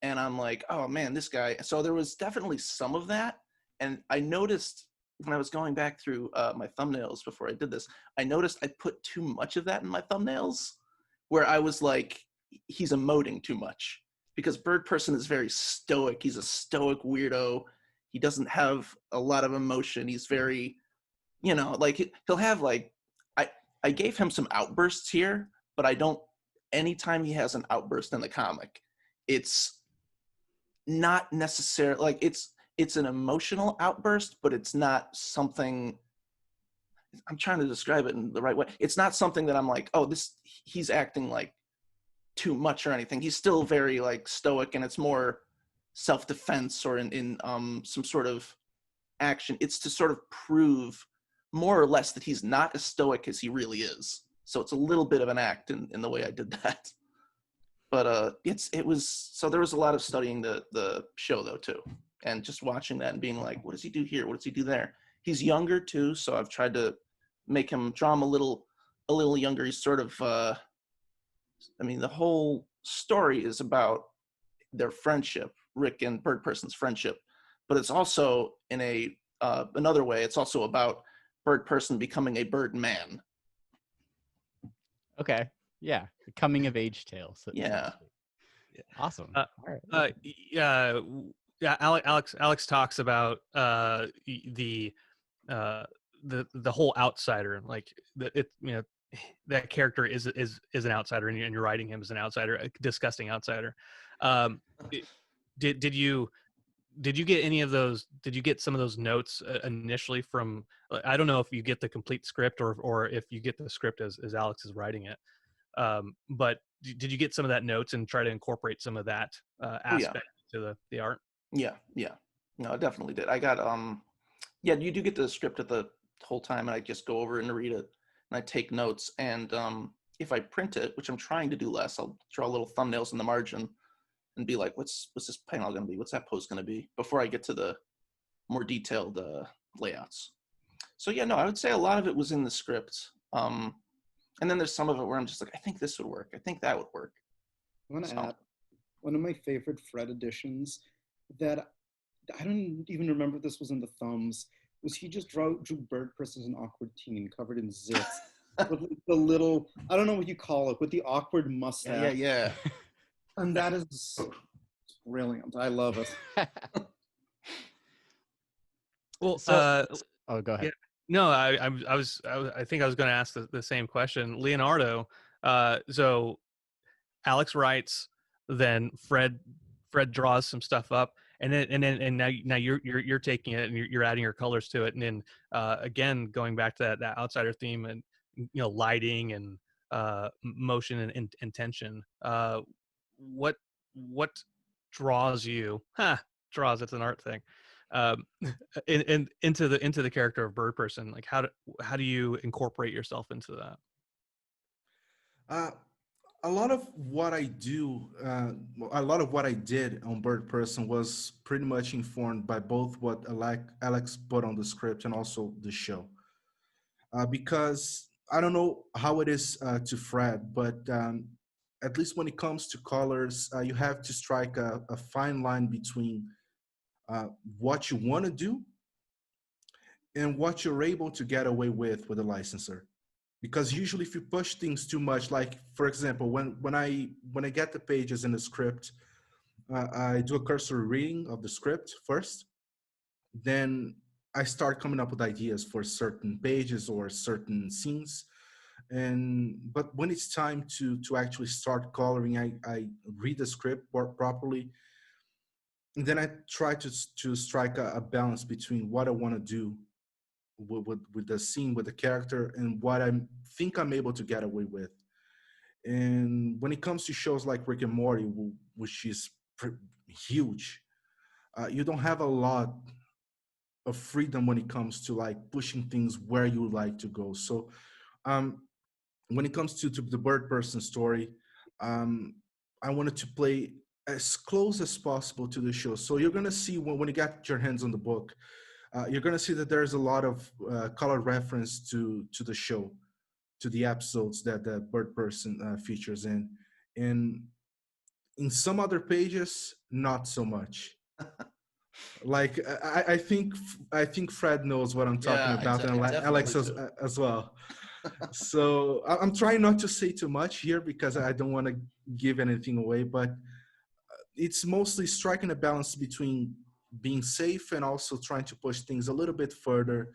And I'm like, oh, man, this guy. So there was definitely some of that. And I noticed when I was going back through my thumbnails before I did this, I noticed I put too much of that in my thumbnails, where I was like, he's emoting too much. Because Birdperson is very stoic. He's a stoic weirdo. He doesn't have a lot of emotion. He's very, like, he'll have like, I gave him some outbursts here, but I don't, anytime he has an outburst in the comic, it's not necessarily, like, it's an emotional outburst, but it's not something, I'm trying to describe it in the right way. It's not something that I'm like, oh, he's acting like too much or anything. He's still very like stoic, and it's more self-defense or in some sort of action. It's to sort of prove more or less that he's not as stoic as he really is. So it's a little bit of an act in the way I did that. But it was, so there was a lot of studying the show though too, and just watching that and being like, what does he do here? What does he do there? He's younger too, so I've tried to draw him a little younger. He's sort of I mean, the whole story is about their friendship, Rick and Birdperson's friendship, but it's also in another way, it's also about Birdperson becoming a bird man. Okay. Yeah. The coming of age tale. So Yeah. Awesome. All right. Yeah. Alex talks about the whole outsider, like that character is an outsider, and you're writing him as an outsider, a disgusting outsider. Did you get any of those? Did you get some of those notes initially from? I don't know if you get the complete script or if you get the script as Alex is writing it. But did you get some of that notes and try to incorporate some of that aspect to the art? Yeah. No, I definitely did. I got you do get the script at the whole time, and I just go over and read it, and I take notes. And if I print it, which I'm trying to do less, I'll draw little thumbnails in the margin and be like, what's this panel going to be? What's that pose going to be? Before I get to the more detailed layouts. So yeah, no, I would say a lot of it was in the script. And then there's some of it where I'm just like, I think this would work. I think that would work. I want to add one of my favorite Fred editions that I don't even remember if this was in the thumbs, was he just drew Birdperson as an awkward teen covered in zits with the little, I don't know what you call it, with the awkward mustache. Yeah. And that is brilliant. I love it. Well, oh, go ahead. Yeah, no, I think I was going to ask the same question, Leonardo. So Alex writes, then Fred draws some stuff up, and now you're taking it and you're adding your colors to it, and then again going back to that outsider theme, and lighting and motion and tension. What draws you? Draws, it's an art thing. Into the character of Birdperson. Like how do you incorporate yourself into that? A lot of what I do, a lot of what I did on Birdperson was pretty much informed by both what Alex put on the script and also the show. Because I don't know how it is to Fred, but at least when it comes to colors, you have to strike a fine line between what you want to do and what you're able to get away with a licensor. Because usually if you push things too much, like for example, when I get the pages in the script, I do a cursory reading of the script first, then I start coming up with ideas for certain pages or certain scenes. But when it's time to actually start coloring, I read the script properly, and then I try to strike a balance between what I want to do with the scene, with the character, and what I think I'm able to get away with. And when it comes to shows like Rick and Morty, which is huge, you don't have a lot of freedom when it comes to like pushing things where you would like to go. So when it comes to the Birdperson story, I wanted to play as close as possible to the show. So you're gonna see when you get your hands on the book, you're gonna see that there's a lot of color reference to the show, to the episodes that the Birdperson features in. And in some other pages, not so much. Like I think Fred knows what I'm talking about, and Alex as well. So I'm trying not to say too much here because I don't want to give anything away, but it's mostly striking a balance between being safe and also trying to push things a little bit further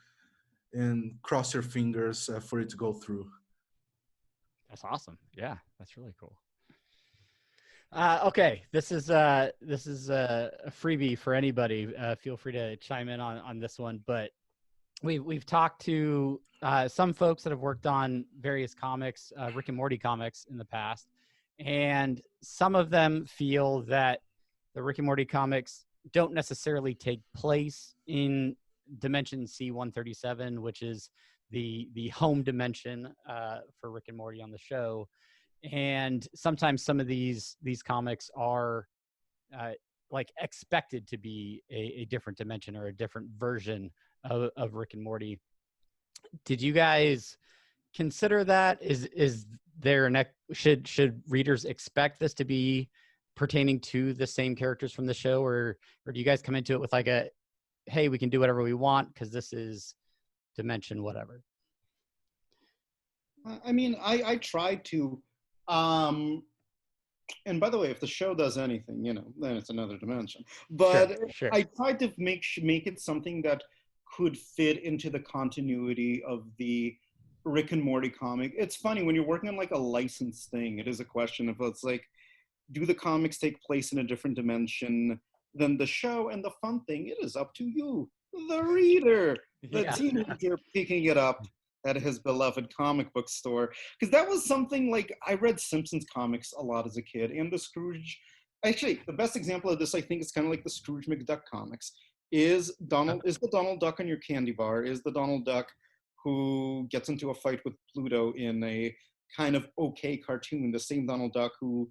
and cross your fingers for it to go through. That's awesome. Yeah, that's really cool. Okay, this is a freebie for anybody. Feel free to chime in on this one, but we've talked to some folks that have worked on various comics, Rick and Morty comics in the past, and some of them feel that the Rick and Morty comics don't necessarily take place in Dimension C-137, which is the home dimension for Rick and Morty on the show. And sometimes some of these comics are like expected to be a different dimension or a different version of Rick and Morty. Did you guys consider that? Is there should readers expect this to be pertaining to the same characters from the show, or do you guys come into it with like a, hey, we can do whatever we want because this is dimension whatever? I mean, I tried to, and by the way, if the show does anything, then it's another dimension. But sure. I tried to make it something that could fit into the continuity of the Rick and Morty comic. It's funny when you're working on like a licensed thing, it is a question of, it's like, do the comics take place in a different dimension than the show? And the fun thing, it is up to you, the reader, the teenager picking it up at his beloved comic book store. Because that was something like, I read Simpsons comics a lot as a kid, and the Scrooge, actually, the best example of this, I think, is kind of like the Scrooge McDuck comics. Is the Donald Duck on your candy bar, is the Donald Duck who gets into a fight with Pluto in a kind of okay cartoon, the same Donald Duck who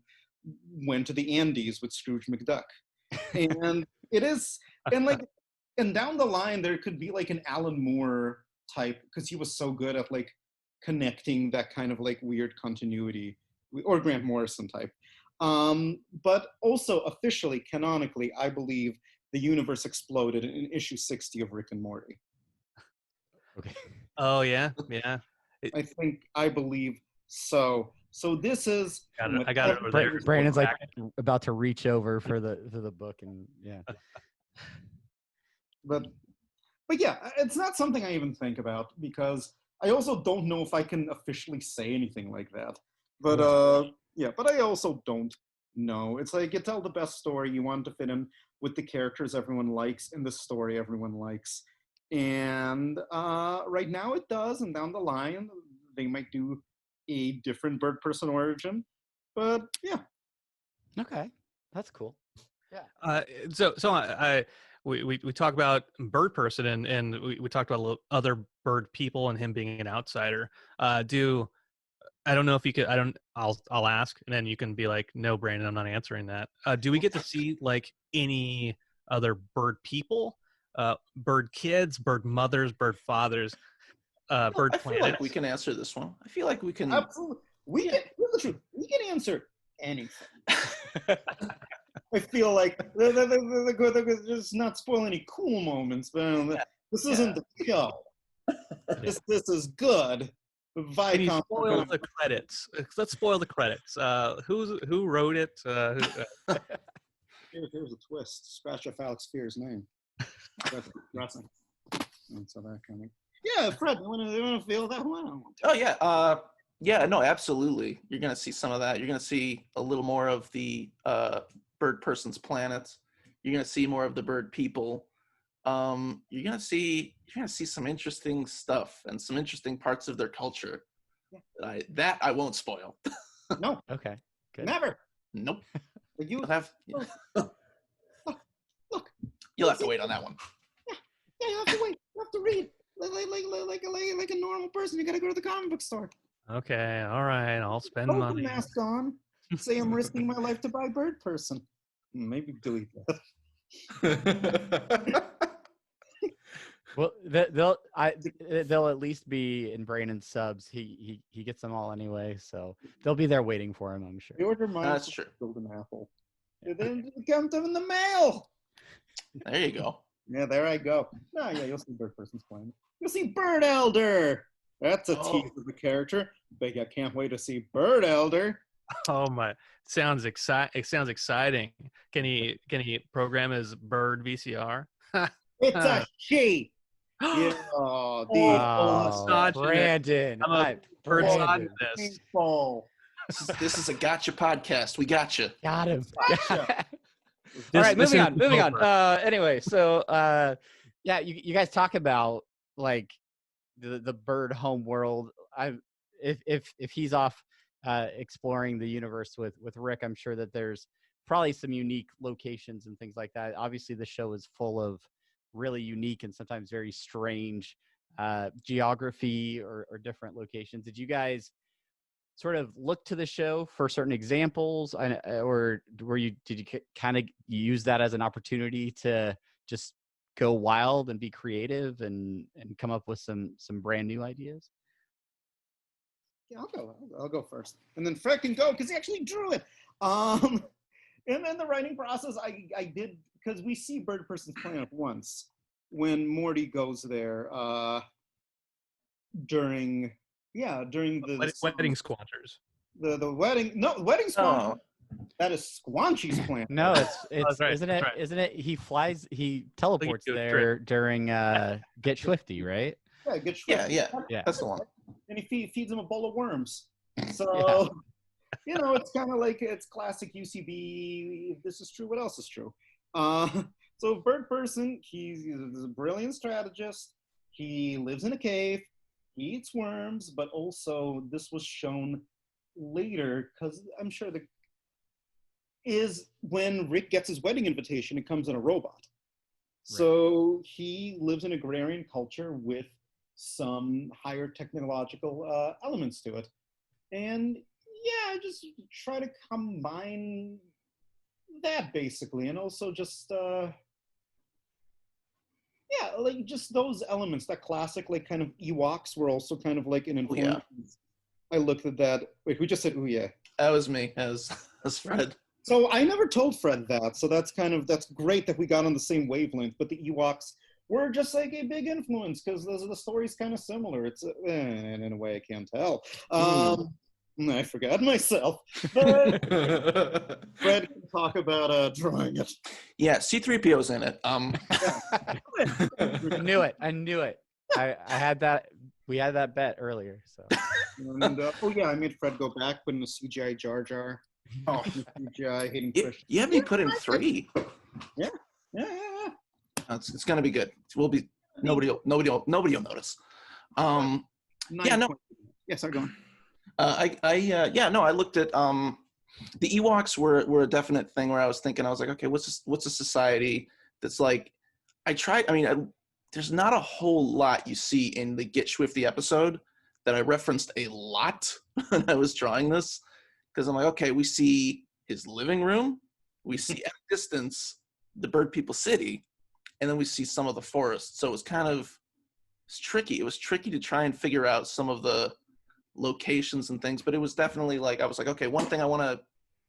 went to the Andes with Scrooge McDuck. And it is, and down the line, there could be like an Alan Moore type, because he was so good at like connecting that kind of like weird continuity, or Grant Morrison type. But also officially, canonically, I believe the universe exploded in issue 60 of Rick and Morty. Okay. Oh yeah. I believe so. So this is. I got it over there. Brandon's like about to reach over for the book, and yeah. But yeah, it's not something I even think about, because I also don't know if I can officially say anything like that. But but I also don't know. It's like, you tell the best story, you want to fit in with the characters everyone likes in the story everyone likes. And right now it does, and down the line they might do a different Birdperson origin. But yeah. Okay, that's cool. Yeah. We talk about Birdperson, and we talked about other bird people and him being an outsider. Do I don't know if you could. I'll ask, and then you can be like, "No, Brandon, I'm not answering that." Do we get to see like any other bird people, bird kids, bird mothers, bird fathers, bird I feel like we planets? can answer this one. I feel like we can. Absolutely. We can. Here's the truth. We can answer anything. I feel like just not spoil any cool moments, but this isn't the show. This is good. Can you spoil the credits? Let's spoil the credits. Who wrote it? Here's a twist. Scratch off Alex Fear's name. That's depressing. And so that kind of. Yeah, Fred, you want to feel that one? Oh yeah, yeah. No, absolutely. You're gonna see some of that. You're gonna see a little more of the Birdperson's planets. You're gonna see more of the bird people. You're gonna see some interesting stuff and some interesting parts of their culture. Yeah. That I won't spoil. No. Okay. Good. Never. Nope. But you You'll have look. you'll have to wait on that one. Yeah, you have to wait. You have to read. Like a normal person. You gotta go to the comic book store. Okay, all right. I'll spend Put the money. mask on. Say I'm risking my life to buy Birdperson. Maybe delete that. Well, they'll at least be in Brandon's subs. He gets them all anyway, so they'll be there waiting for him, I'm sure. You order mine. That's true. Golden apple. And then it comes them in the mail. There you go. Yeah, there I go. No, yeah, you'll see Birdperson's playing. You'll see Bird Elder. That's a tease of the character. But I can't wait to see Bird Elder. Oh my! It sounds exciting. Can he program his bird VCR? It's a she. Yeah, Brandon. I'm a person this. This is a gotcha podcast. We gotcha. Got him. Gotcha. All right, This moving is on. Anyway, so yeah, you guys talk about like the bird home world. If he's off exploring the universe with Rick, I'm sure that there's probably some unique locations and things like that. Obviously, the show is full of really unique and sometimes very strange geography or different locations. Did you guys sort of look to the show for certain examples, or did you kind of use that as an opportunity to just go wild and be creative and come up with some brand new ideas? Yeah, I'll go first, and then Fred can go because he actually drew it. And then the writing process, I did, because we see Birdperson's planet once when Morty goes there during the Wedding Squanchers. The wedding. No, wedding squanch. That is Squanchy's planet. No, it's right, isn't it? right. Isn't it? He teleports do a there during Get Swifty, right? Yeah, good. Yeah. Yeah. That's the one. And he feeds him a bowl of worms. So it's kind of like it's classic UCB. If this is true, what else is true? So Birdperson, he's a brilliant strategist. He lives in a cave. He eats worms, but also this was shown later because I'm sure is when Rick gets his wedding invitation, it comes in a robot. Right. So he lives in agrarian culture with some higher technological elements to it. And yeah, just try to combine that basically, and also just like just those elements, that classic like kind of Ewoks were also kind of like an influence. I looked at that. Wait, who just said "ooh yeah"? That was me, as Fred. So I never told Fred that. So that's great that we got on the same wavelength. But the Ewoks were just like a big influence because the story's kind of similar. It's in a way I can't tell. I forgot myself. But Fred can talk about drawing it. Yeah, C-3PO's in it. I knew it. I had that. We had that bet earlier. So. And, I made Fred go back, put in a CGI Jar Jar. Oh, CGI Hayden Christensen. You have me put in 3. Yeah. It's gonna be good. We'll be nobody will notice. Yes, sorry, go on. I looked at the Ewoks were a definite thing where I was like, okay, what's a society that's like, there's not a whole lot you see in the Get Swifty episode that I referenced a lot when I was drawing this, because I'm like, okay, we see his living room, we see at a distance the Bird People city, and then we see some of the forest. So it's tricky. It was tricky to try and figure out some of the locations and things, but it was definitely like, I was like, okay, one thing I want to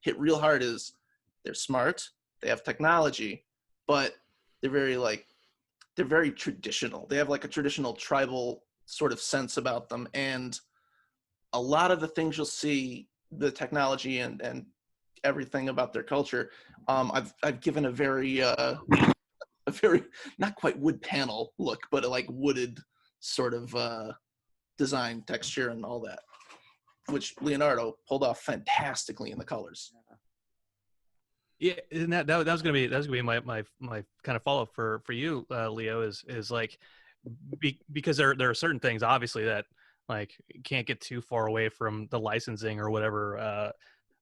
hit real hard is they're smart, they have technology, but they're very traditional. They have like a traditional tribal sort of sense about them. And a lot of the things you'll see, the technology and everything about their culture, I've given a very not quite wood panel look, but a like wooded sort of design texture and all that, which Leonardo pulled off fantastically in the colors. Yeah, and that was gonna be my kind of follow up for you, Leo, is like because there are certain things obviously that like can't get too far away from the licensing or whatever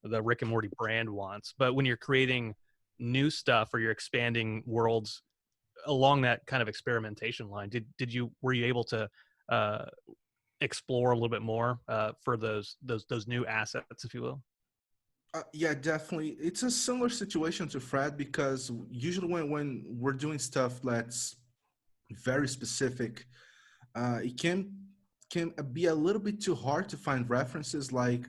the Rick and Morty brand wants. But when you're creating new stuff or you're expanding worlds along that kind of experimentation line, were you able to explore a little bit more for those new assets, if you will? Yeah, definitely. It's a similar situation to Fred because usually when we're doing stuff that's very specific, it can be a little bit too hard to find references. Like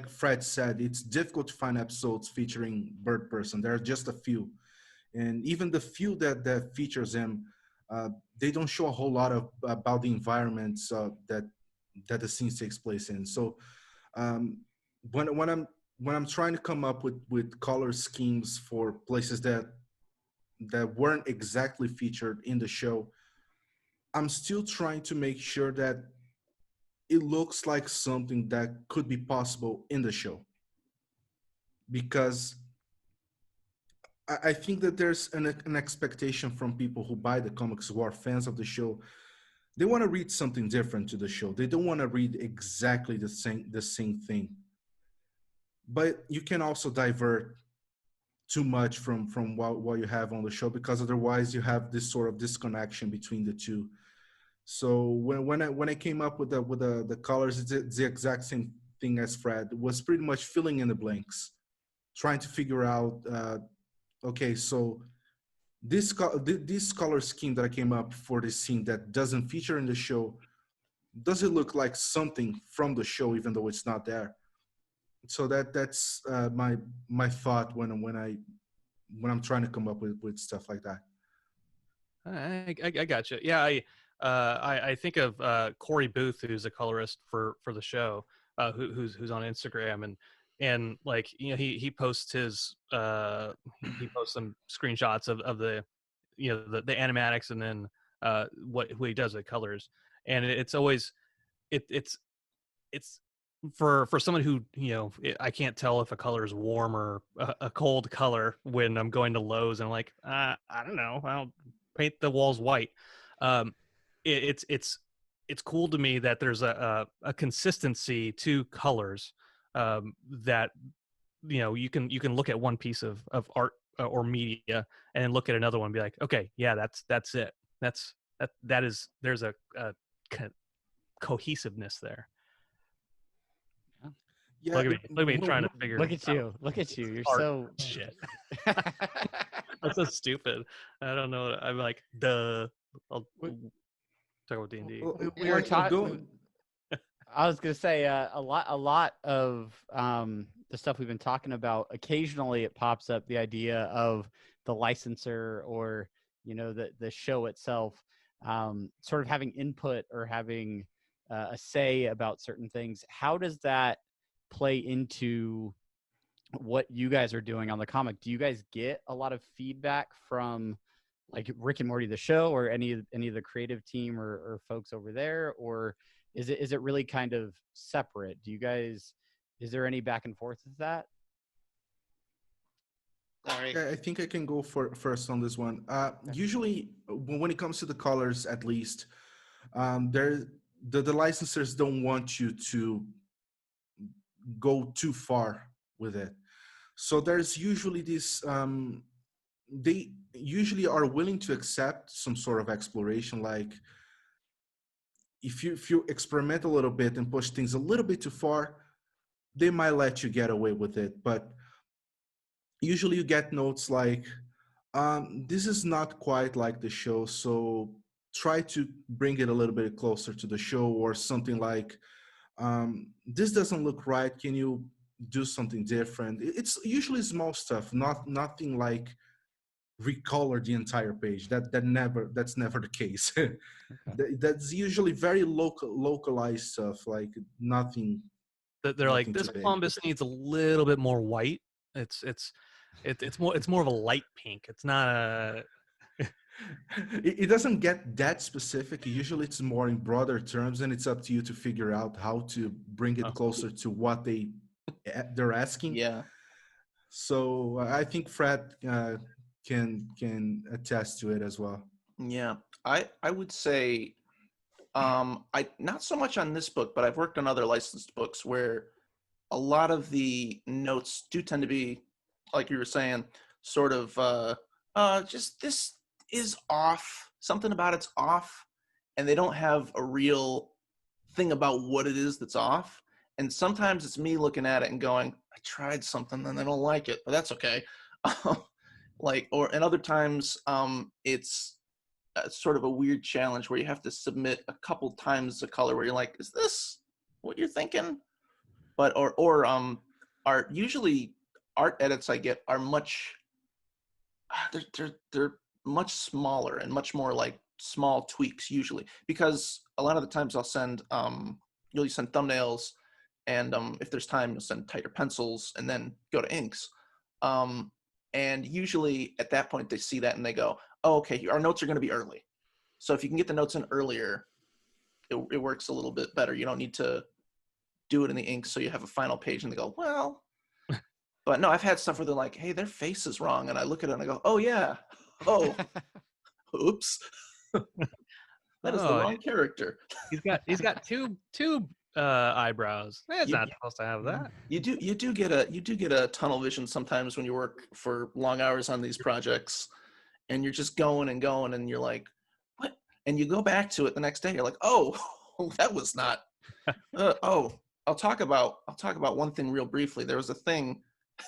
Fred said, it's difficult to find episodes featuring Birdperson. There are just a few, and even the few that features him, they don't show a whole lot about the environments that the scenes takes place in. So um, when I'm trying to come up with color schemes for places that weren't exactly featured in the show, I'm still trying to make sure that it looks like something that could be possible in the show. Because I think that there's an expectation from people who buy the comics, who are fans of the show. They want to read something different to the show. They don't want to read exactly the same thing. But you can also divert too much from what you have on the show, because otherwise you have this sort of disconnection between the two. So when I came up with the colors, it's the exact same thing as Fred. It was pretty much filling in the blanks, trying to figure out okay, so this color scheme that I came up for this scene that doesn't feature in the show, does it look like something from the show even though it's not there? So that's my thought when I'm trying to come up with stuff like that. I gotcha. Yeah, I think of Corey Booth, who's a colorist for the show, who's on Instagram, and like, you know, he posts his he posts some screenshots of the, you know, the animatics, and then what he does with colors, and it's always it's for someone who, you know, I can't tell if a color is warm or a cold color when I'm going to Lowe's and I'm like, I don't know, I'll paint the walls white. It's cool to me that there's a consistency to colors, that, you know, you can look at one piece of art or media and then look at another one and be like, okay, yeah, that's it. There's a cohesiveness there. Yeah, Look at me trying to figure. Look at you. Look at you. You're art so shit. That's so stupid. I don't know. I'm like, duh. I'll talk about D&D. we were talking. I was gonna say a lot of the stuff we've been talking about. Occasionally, it pops up the idea of the licensor, or, you know, the show itself, sort of having input or having a say about certain things. How does that play into what you guys are doing on the comic? Do you guys get a lot of feedback from like Rick and Morty the show, or any of the creative team or folks over there, or is it really kind of separate? Is there any back and forth with that? Sorry. I think I can go first on this one. Usually, when it comes to the colors, at least, the licensors don't want you to go too far with it. So there's usually this. They usually are willing to accept some sort of exploration, like if you experiment a little bit and push things a little bit too far, they might let you get away with it. But usually you get notes like, this is not quite like the show, so try to bring it a little bit closer to the show, or something like, this doesn't look right, can you do something different? It's usually small stuff, nothing like recolor the entire page. That's never the case. That's usually very localized stuff, like nothing. They're like, Nothing this too big. Columbus needs a little bit more white. It's more of a light pink. It's not a. It doesn't get that specific. Usually it's more in broader terms, and it's up to you to figure out how to bring it closer to what they're asking. Yeah. So I think Fred can attest to it as well. Yeah. I would say, I not so much on this book, but I've worked on other licensed books where a lot of the notes do tend to be, like you were saying, sort of just this is off. Something about it's off, and they don't have a real thing about what it is that's off. And sometimes it's me looking at it and going, I tried something and I don't like it, but that's okay. And other times it's sort of a weird challenge where you have to submit a couple times the color where you're like, is this what you're thinking? But usually art edits I get are much, they're much smaller and much more like small tweaks usually, because a lot of the times I'll send, you'll send thumbnails, and if there's time, you'll send tighter pencils and then go to inks. And usually at that point they see that and they go, oh, okay, our notes are going to be early. So if you can get the notes in earlier, it works a little bit better. You don't need to do it in the ink so you have a final page and they go, well. But no, I've had stuff where they're like, hey, their face is wrong. And I look at it and I go, oh, yeah. Oh, oops. That is the wrong character. He's got two eyebrows. It's not supposed to have that. You do get a tunnel vision sometimes when you work for long hours on these projects, and you're just going and going, and you're like, what? And you go back to it the next day. You're like, oh, that was not. I'll talk about one thing real briefly. There was a thing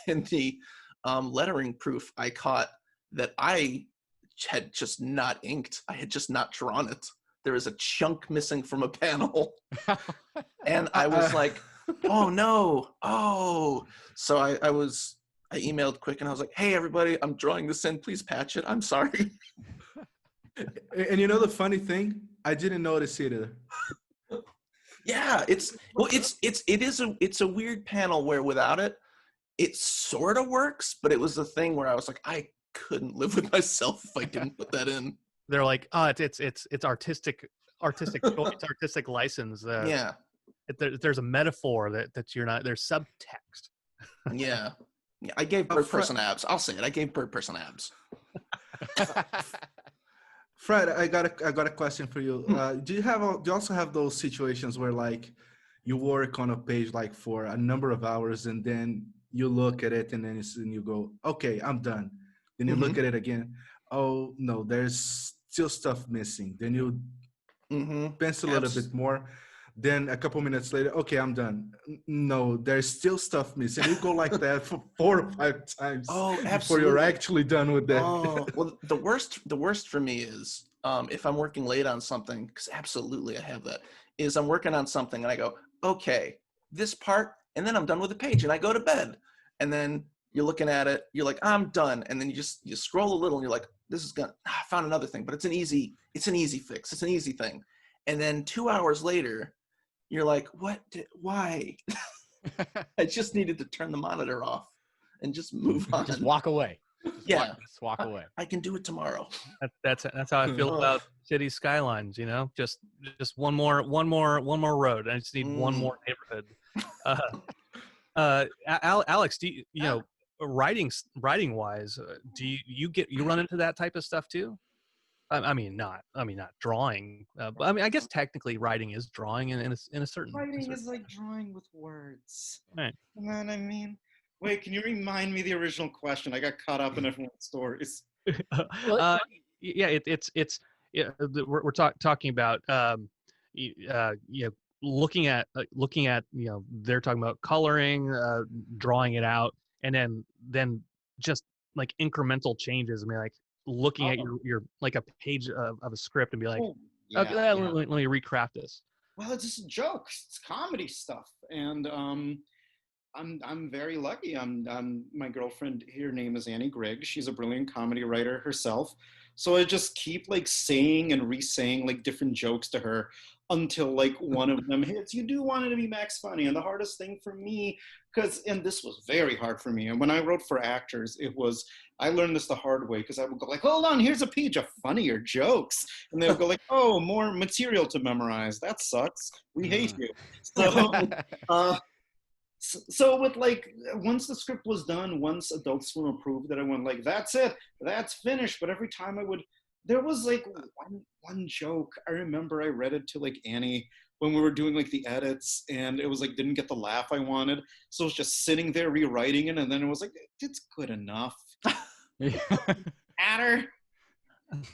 in the lettering proof I caught that I had just not inked. I had just not drawn it. There was a chunk missing from a panel. And I was like, oh no. Oh. So I emailed quick and I was like, hey everybody, I'm drawing this in. Please patch it. I'm sorry. And you know the funny thing? I didn't notice it either. Yeah, it's a weird panel where without it, it sort of works, but it was a thing where I was like, I couldn't live with myself if I didn't put that in. They're like, oh, it's artistic it's artistic license. Yeah. There's a metaphor that you're not. There's subtext. Yeah. I gave Birdperson abs. I'll say it. I gave Birdperson abs. Fred, I got a question for you. Do you also have those situations where like you work on a page like for a number of hours and then you look at it and then you go, okay, I'm done. Then you look at it again. Oh no, there's still stuff missing. Then you pencil a little bit more. Then a couple minutes later, okay, I'm done. No, there's still stuff missing. You go like that for 4 or 5 times. Oh, absolutely. Before you're actually done with that. Oh, well, the worst for me is if I'm working late on something, because absolutely I have that, is I'm working on something and I go, okay, this part, and then I'm done with the page and I go to bed. And then you're looking at it, you're like, I'm done. And then you scroll a little and you're like, this is gonna, I found another thing, but it's an easy fix. It's an easy thing. And then 2 hours later, you're like, why? I just needed to turn the monitor off and just move on. Just walk away. Yeah. Just walk away. I can do it tomorrow. That's how I feel about city skylines, you know, just one more road. I just need one more neighborhood. Alex, do you know, writing wise, do you run into that type of stuff too? I mean, not drawing. But I mean, I guess technically writing is drawing in a certain. Writing is like drawing with words. Right. You know what I mean? Wait, can you remind me the original question? I got caught up in everyone's stories. Yeah, we're talking about you know, looking at they're talking about coloring, drawing it out, and then just like incremental changes. I mean, like looking at your like a page of a script and be like, Oh, okay, yeah. let me recraft this. Well, it's just jokes. It's comedy stuff, and I'm very lucky. I'm my girlfriend. Her name is Annie Grigg. She's a brilliant comedy writer herself. So I just keep like saying and re-saying like different jokes to her until like one of them hits. You do want it to be max funny, and the hardest thing for me, and this was very hard for me. And when I wrote for actors, I learned this the hard way because I would go like, hold on, here's a page of funnier jokes, and they would go like, oh, more material to memorize. That sucks. We hate you. So. So with like once the script was done, once Adult Swim approved that, I went like, that's it, that's finished. But every time there was like one joke. I remember I read it to like Annie when we were doing like the edits, and it was like didn't get the laugh I wanted, so I was just sitting there rewriting it, and then it was like, it's good enough. Matter.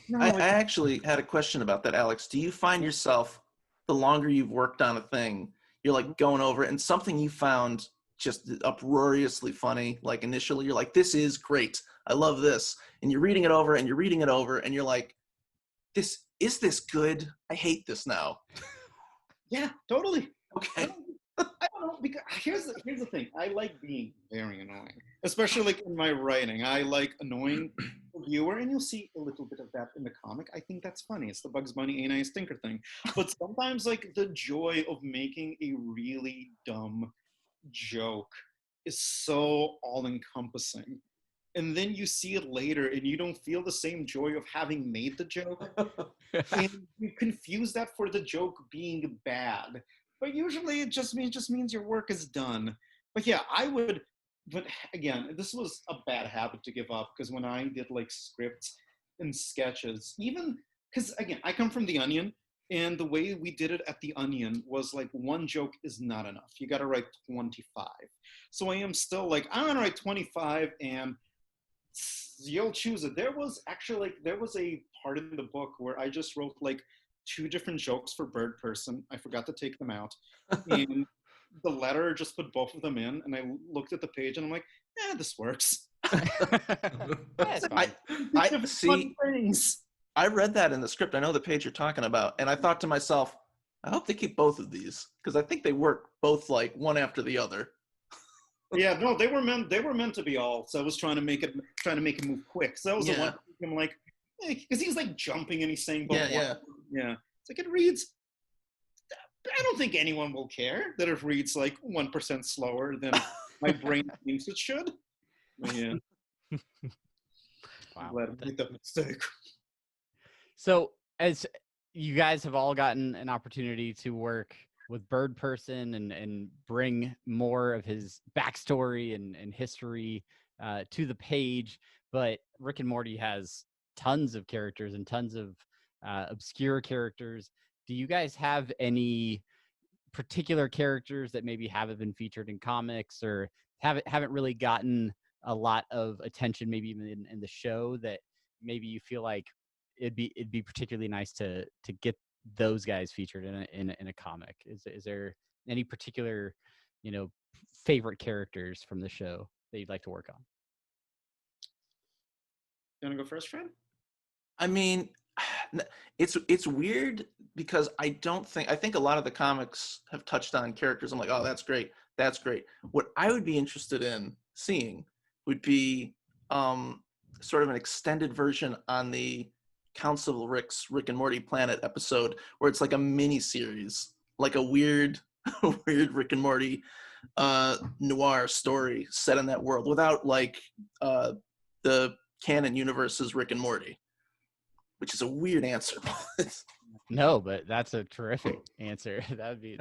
No, I actually had a question about that, Alex. Do you find yourself, the longer you've worked on a thing, you're like going over it, and something you found just uproariously funny, like initially you're like, this is great, I love this, and you're reading it over and you're reading it over and you're like, is this good? I hate this now. Yeah, totally. Okay. I don't know, because here's the thing. I like being very annoying, especially like in my writing. I like annoying the viewer, and you'll see a little bit of that in the comic. I think that's funny. It's the Bugs Bunny ain't I a stinker thing. But sometimes like the joy of making a really dumb joke is so all-encompassing. And then you see it later and you don't feel the same joy of having made the joke. And you confuse that for the joke being bad. But usually it just means your work is done. But yeah, but again, this was a bad habit to give up, because when I did like scripts and sketches, even because again, I come from The Onion, and the way we did it at The Onion was like one joke is not enough. You got to write 25. So I am still like, I'm gonna write 25, and you'll choose it. There was a part in the book where I just wrote like 2 different jokes for Birdperson. I forgot to take them out. And the letter just put both of them in, and I looked at the page and I'm like, this works. I see. I read that in the script. I know the page you're talking about, and I thought to myself, I hope they keep both of these, because I think they work both like one after the other. Yeah, no, they were meant to be all. So I was trying to make it move quick. So that was the one. I'm like, because he's like jumping and he's saying, yeah. It's like, it reads. I don't think anyone will care that it reads like 1% slower than my brain thinks it should. But yeah. Wow. Glad I made that mistake. So, as you guys have all gotten an opportunity to work with Birdperson and bring more of his backstory and history to the page, but Rick and Morty has tons of characters and tons of obscure characters. Do you guys have any particular characters that maybe haven't been featured in comics, or haven't really gotten a lot of attention, maybe even in the show, that maybe you feel like it'd be particularly nice to get those guys featured in a comic? Is there any particular, favorite characters from the show that you'd like to work on? You want to go first, Fred? I mean, it's weird because I think a lot of the comics have touched on characters. I'm like, oh, that's great. What I would be interested in seeing would be sort of an extended version on the Council of Rick's Rick and Morty Planet episode, where it's like a mini series, like a weird Rick and Morty noir story set in that world, without like the canon universe's Rick and Morty, which is a weird answer. No, but that's a terrific answer. That'd be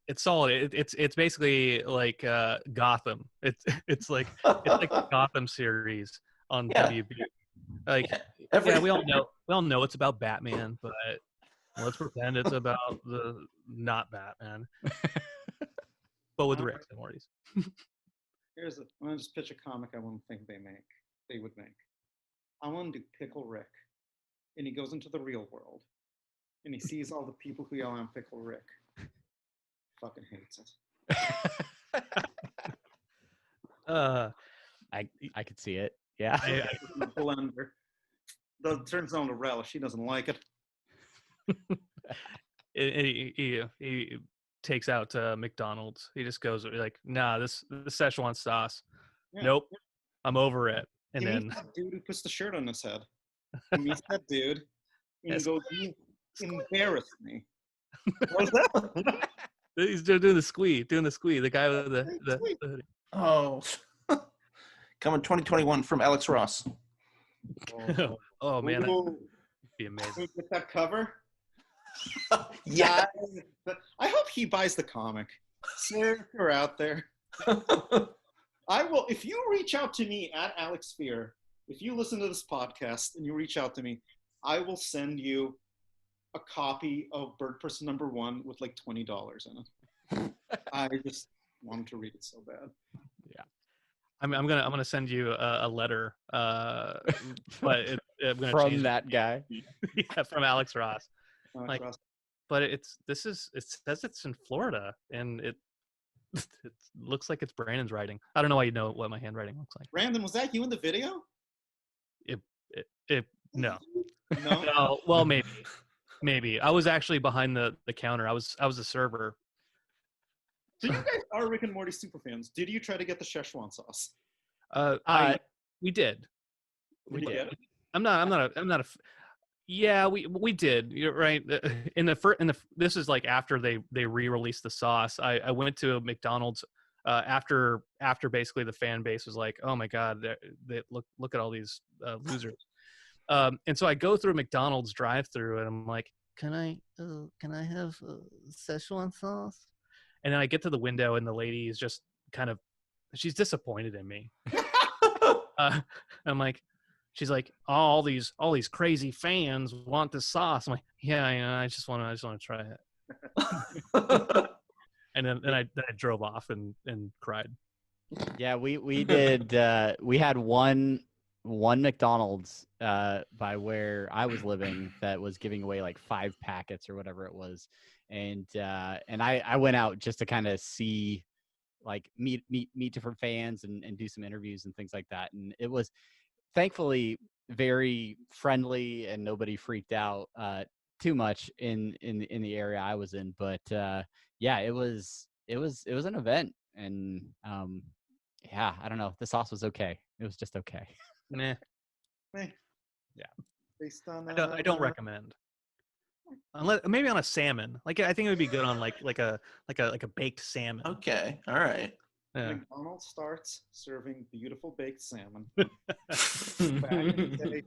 it's solid. It's basically like Gotham. It's like the Gotham series on WB. Like we all know it's about Batman, but let's pretend it's about the not Batman. But with Rick and Morty's. I want to just pitch a comic I wouldn't think they would make. I want to do Pickle Rick, and he goes into the real world, and he sees all the people who yell, "I'm Pickle Rick." Fucking hates it. I could see it. Yeah. Blender. Though it turns on to relish. She doesn't like it. He takes out McDonald's. He just goes like, "Nah, this Szechuan sauce. Yeah. Nope, I'm over it." And He then meets that dude who puts the shirt on his head. He meets that dude and goes, "You embarrass me." What's that? he's doing the squee. The guy with the hoodie. Oh. Coming 2021 from Alex Ross. Oh man, Ooh. that'd be amazing. Can we get that cover? Yeah. I hope he buys the comic. Sir, if you're out there, I will. If you reach out to me at Alex Sphere, if you listen to this podcast and you reach out to me, I will send you a copy of Birdperson #1 with like $20 in it. I just wanted to read it so bad. Yeah, I'm gonna send you a letter, but I'm gonna From change that guy. yeah, from Alex Ross. Like, Ross. but it says it's in Florida, and it looks like it's Brandon's writing. I don't know why you know what my handwriting looks like. Brandon, was that you in the video? No. No. No, well, maybe. I was actually behind the counter. I was a server. So you guys are Rick and Morty super fans. Did you try to get the Szechuan sauce? We did. Did you get it? I'm not a. Yeah, we did. You're right. This is like after they re-released the sauce. I went to a McDonald's after basically the fan base was like, oh my god, they look at all these losers. And so I go through a McDonald's drive-through and I'm like, can I have Szechuan sauce? And then I get to the window and the lady is just she's disappointed in me. I'm like, she's like, all these crazy fans want this sauce. I'm like, yeah, I just want to try it. And then I drove off and cried. Yeah, we did. We had one McDonald's by where I was living that was giving away like 5 packets or whatever it was, and I went out just to kind of see, like meet different fans and do some interviews and things like that, and it was thankfully very friendly and nobody freaked out too much in the area I was in, but yeah, it was an event, and yeah, I don't know, the sauce was okay. It was just okay. Nah. Hey. Yeah. Based on I don't recommend. Unless maybe on a salmon. Like I think it would be good on like a baked salmon. Okay. All right. Yeah. McDonald's starts serving beautiful baked salmon. Back in the day,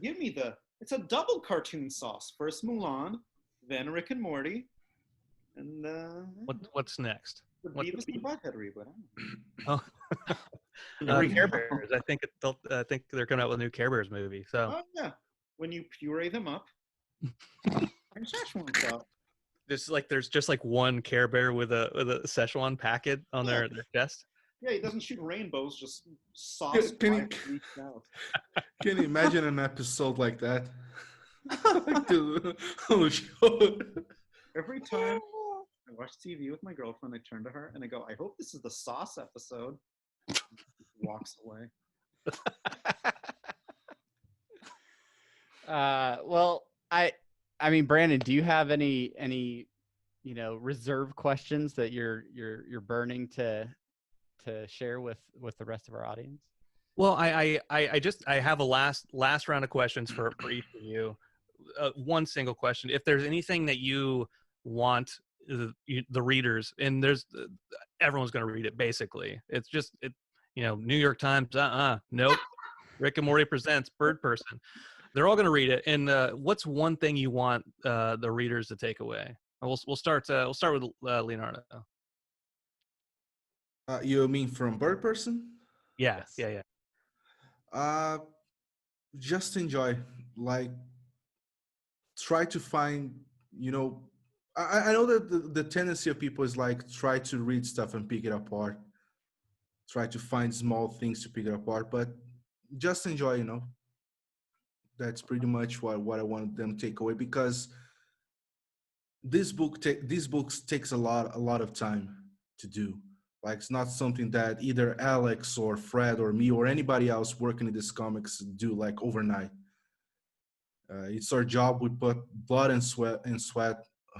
give me it's a double cartoon sauce. First Mulan, then Rick and Morty, and what's next? the Beavis and Butthead reboot. Oh. Care Bears. I think they're coming out with a new Care Bears movie. So Oh yeah, when you puree them up, and Szechuan sauce. There's just like one Care Bear with a Szechuan packet on their chest. Yeah, he doesn't shoot rainbows, just sauce. Can you imagine an episode like that? Every time I watch TV with my girlfriend, I turn to her and I go, I hope this is the sauce episode. She walks away. Well, I mean, Brandon, do you have any reserve questions that you're burning to share with the rest of our audience? Well, I have a last round of questions for each of you. One single question: if there's anything that you want the readers, and everyone's going to read it. Basically, it's just New York Times. Nope. Rick and Morty presents Birdperson. They're all going to read it. And what's one thing you want the readers to take away? We'll start with Leonardo. You mean from Birdperson? Yeah, Yes. yeah. Just enjoy. Like, try to find. I know that the tendency of people is like try to read stuff and pick it apart. Try to find small things to pick it apart, but just enjoy. That's pretty much what I want them to take away, because these books takes a lot of time to do. Like, it's not something that either Alex or Fred or me or anybody else working in these comics do like overnight. It's our job. We put blood and sweat.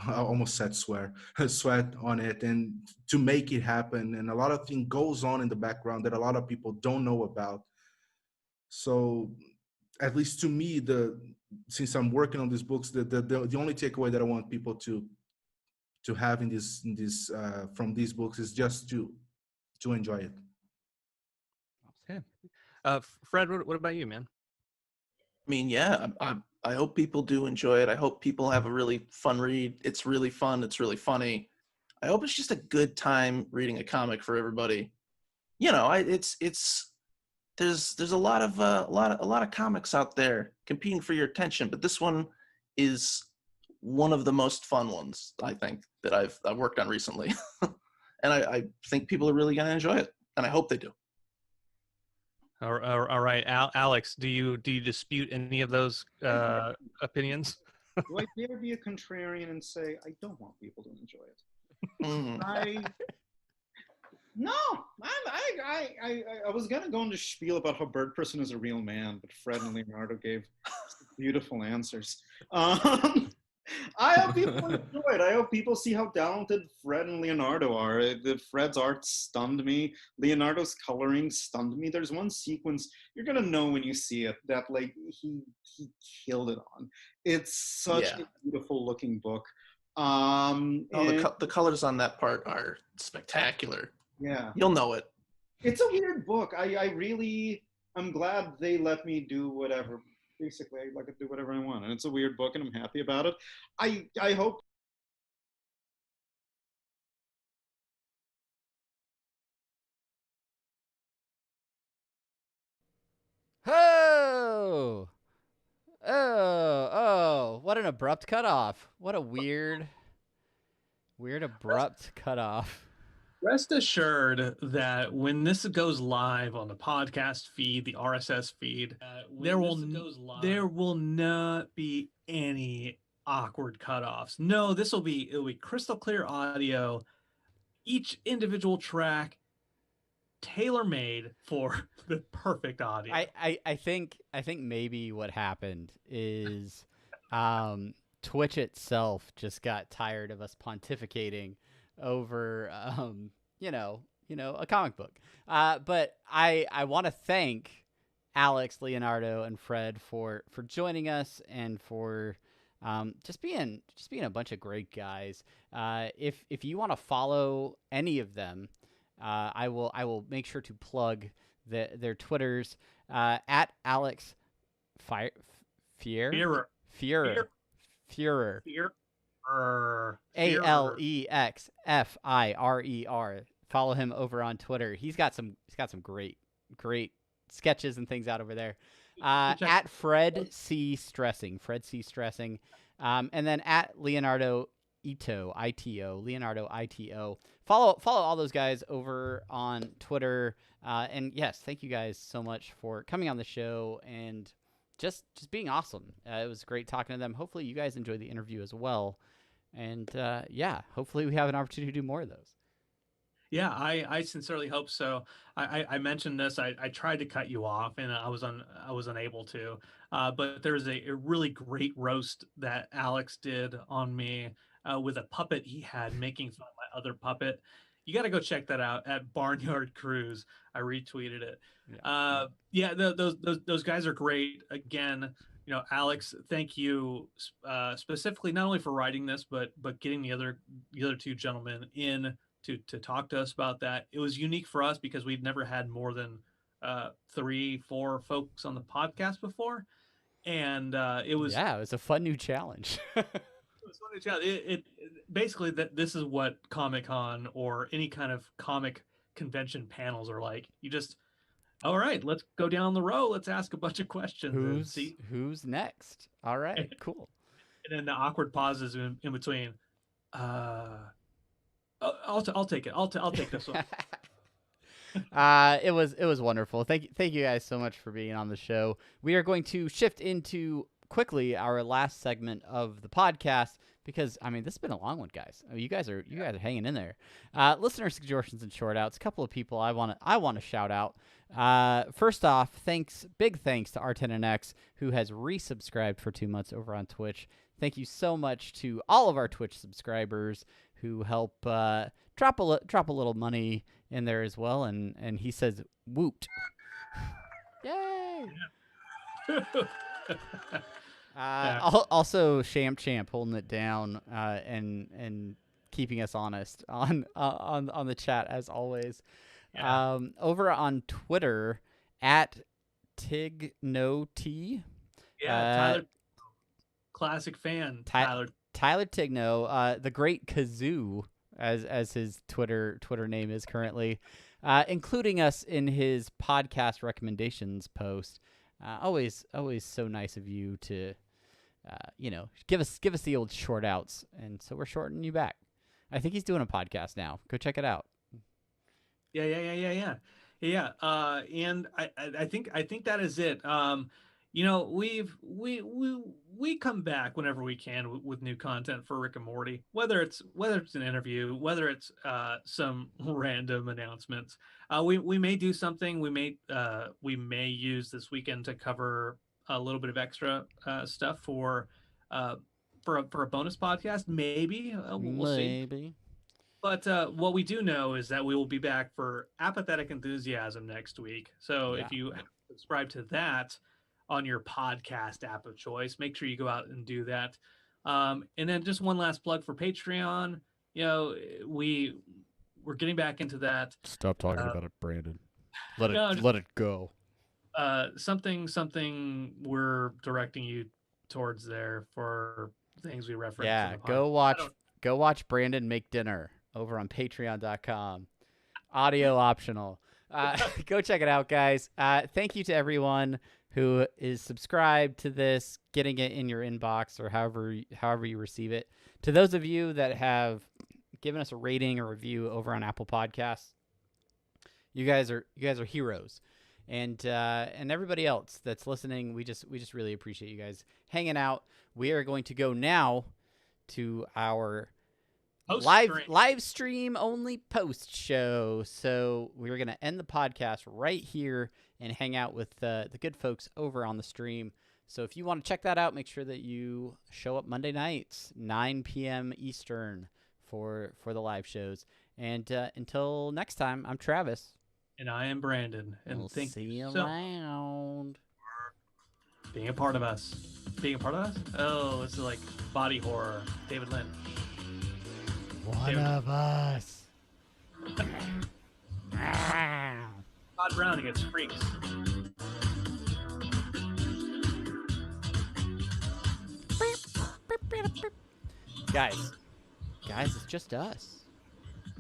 I almost said swear, sweat on it, and to make it happen. And a lot of things goes on in the background that a lot of people don't know about. So, at least to me, since I'm working on these books, the only takeaway that I want people to have in this from these books is just to enjoy it. Okay. Fred, what about you, man? I mean, yeah, I hope people do enjoy it. I hope people have a really fun read. It's really fun. It's really funny. I hope it's just a good time reading a comic for everybody. You know, there's a lot of comics out there competing for your attention, but this one is one of the most fun ones, I think, that I've worked on recently. And I think people are really going to enjoy it, and I hope they do. All right, Alex, do you dispute any of those opinions? Do I dare be a contrarian and say I don't want people to enjoy it? No, I was gonna go into spiel about how Birdperson is a real man, but Fred and Leonardo gave beautiful answers. I hope people enjoy it. I hope people see how talented Fred and Leonardo are. Fred's art stunned me. Leonardo's coloring stunned me. There's one sequence you're gonna know when you see it that like he killed it on. It's such a beautiful looking book. The colors on that part are spectacular. Yeah, you'll know it. It's a weird book. I'm glad they let me do whatever. Basically, I could do whatever I want, and it's a weird book, and I'm happy about it. I hope. Oh! What an abrupt cutoff! What a weird abrupt cutoff. Rest assured that when this goes live on the podcast feed, the RSS feed, there will not be any awkward cutoffs. No, it'll be crystal clear audio, each individual track tailor-made for the perfect audio. I think maybe what happened is Twitch itself just got tired of us pontificating over a comic book. But I want to thank Alex, Leonardo, and Fred for joining us and for just being a bunch of great guys. If you want to follow any of them, I will make sure to plug their Twitters at Alex Führer. ALEXFIRER. Follow him over on Twitter. He's got some great sketches and things out over there. At Fred C Stressing. And then at Leonardo Ito, Leonardo Ito. Follow all those guys over on Twitter. And yes, thank you guys so much for coming on the show and just being awesome. It was great talking to them. Hopefully you guys enjoyed the interview as well. And hopefully we have an opportunity to do more of those. Yeah, I sincerely hope so. I mentioned this. I tried to cut you off, and I was unable to. But there's a really great roast that Alex did on me with a puppet he had making fun of my other puppet. You got to go check that out at Barnyard Cruise. I retweeted it. Those guys are great. Again, Alex, thank you specifically not only for writing this, but getting the other two gentlemen in to talk to us about that. It was unique for us because we'd never had more than 3-4 folks on the podcast before, and it was a fun new challenge. It basically this is what Comic-Con or any kind of comic convention panels are like. You just, all right, let's go down the row. Let's ask a bunch of questions. Who's next? All right, cool. And then the awkward pauses in between. I'll take it. I'll take this one. It was wonderful. Thank you guys so much for being on the show. We are going to shift into quickly our last segment of the podcast because I mean this has been a long one, guys. I mean, you guys are hanging in there. Listener suggestions and short outs. A couple of people I want to shout out. First off, big thanks to R10NX, who has resubscribed for 2 months over on Twitch. Thank you so much to all of our Twitch subscribers who help drop a little money in there as well. And he says, "Woot!" Yay! Also, Champ holding it down and keeping us honest on the chat as always. Yeah. Over on Twitter at TignoT. Yeah, Tyler, classic fan. Tyler Tigno, the great Kazoo, as his Twitter name is currently, including us in his podcast recommendations post. Always so nice of you to, give us the old short outs, and so we're shorting you back. I think he's doing a podcast now. Go check it out. Yeah. And I think that is it. We come back whenever we can with new content for Rick and Morty, whether it's an interview, whether it's some random announcements. We may do something. We may use this weekend to cover a little bit of extra stuff for a bonus podcast. Maybe we'll see. But what we do know is that we will be back for Apathetic Enthusiasm next week. So if you subscribe to that on your podcast app of choice, make sure you go out and do that. And then just one last plug for Patreon. We're getting back into that. Stop talking about it, Brandon. Let it go. Something we're directing you towards there for things we reference. Yeah, go watch Brandon make dinner over on patreon.com. Audio optional. Go check it out, guys. Thank you to everyone who is subscribed to this, getting it in your inbox or however you receive it. To those of you that have given us a rating or review over on Apple Podcasts, you guys are heroes. And everybody else that's listening, we just really appreciate you guys hanging out. We are going to go now to our live stream only post show. So we're going to end the podcast right here and hang out with the good folks over on the stream. So if you want to check that out, make sure that you show up Monday nights, 9 p.m. Eastern for the live shows. And until next time, I'm Travis. And I am Brandon. And we'll see you around. Being a part of us. Oh, this is like body horror. David Lynch. One of us. Todd Brown against Freaks. Guys, it's just us.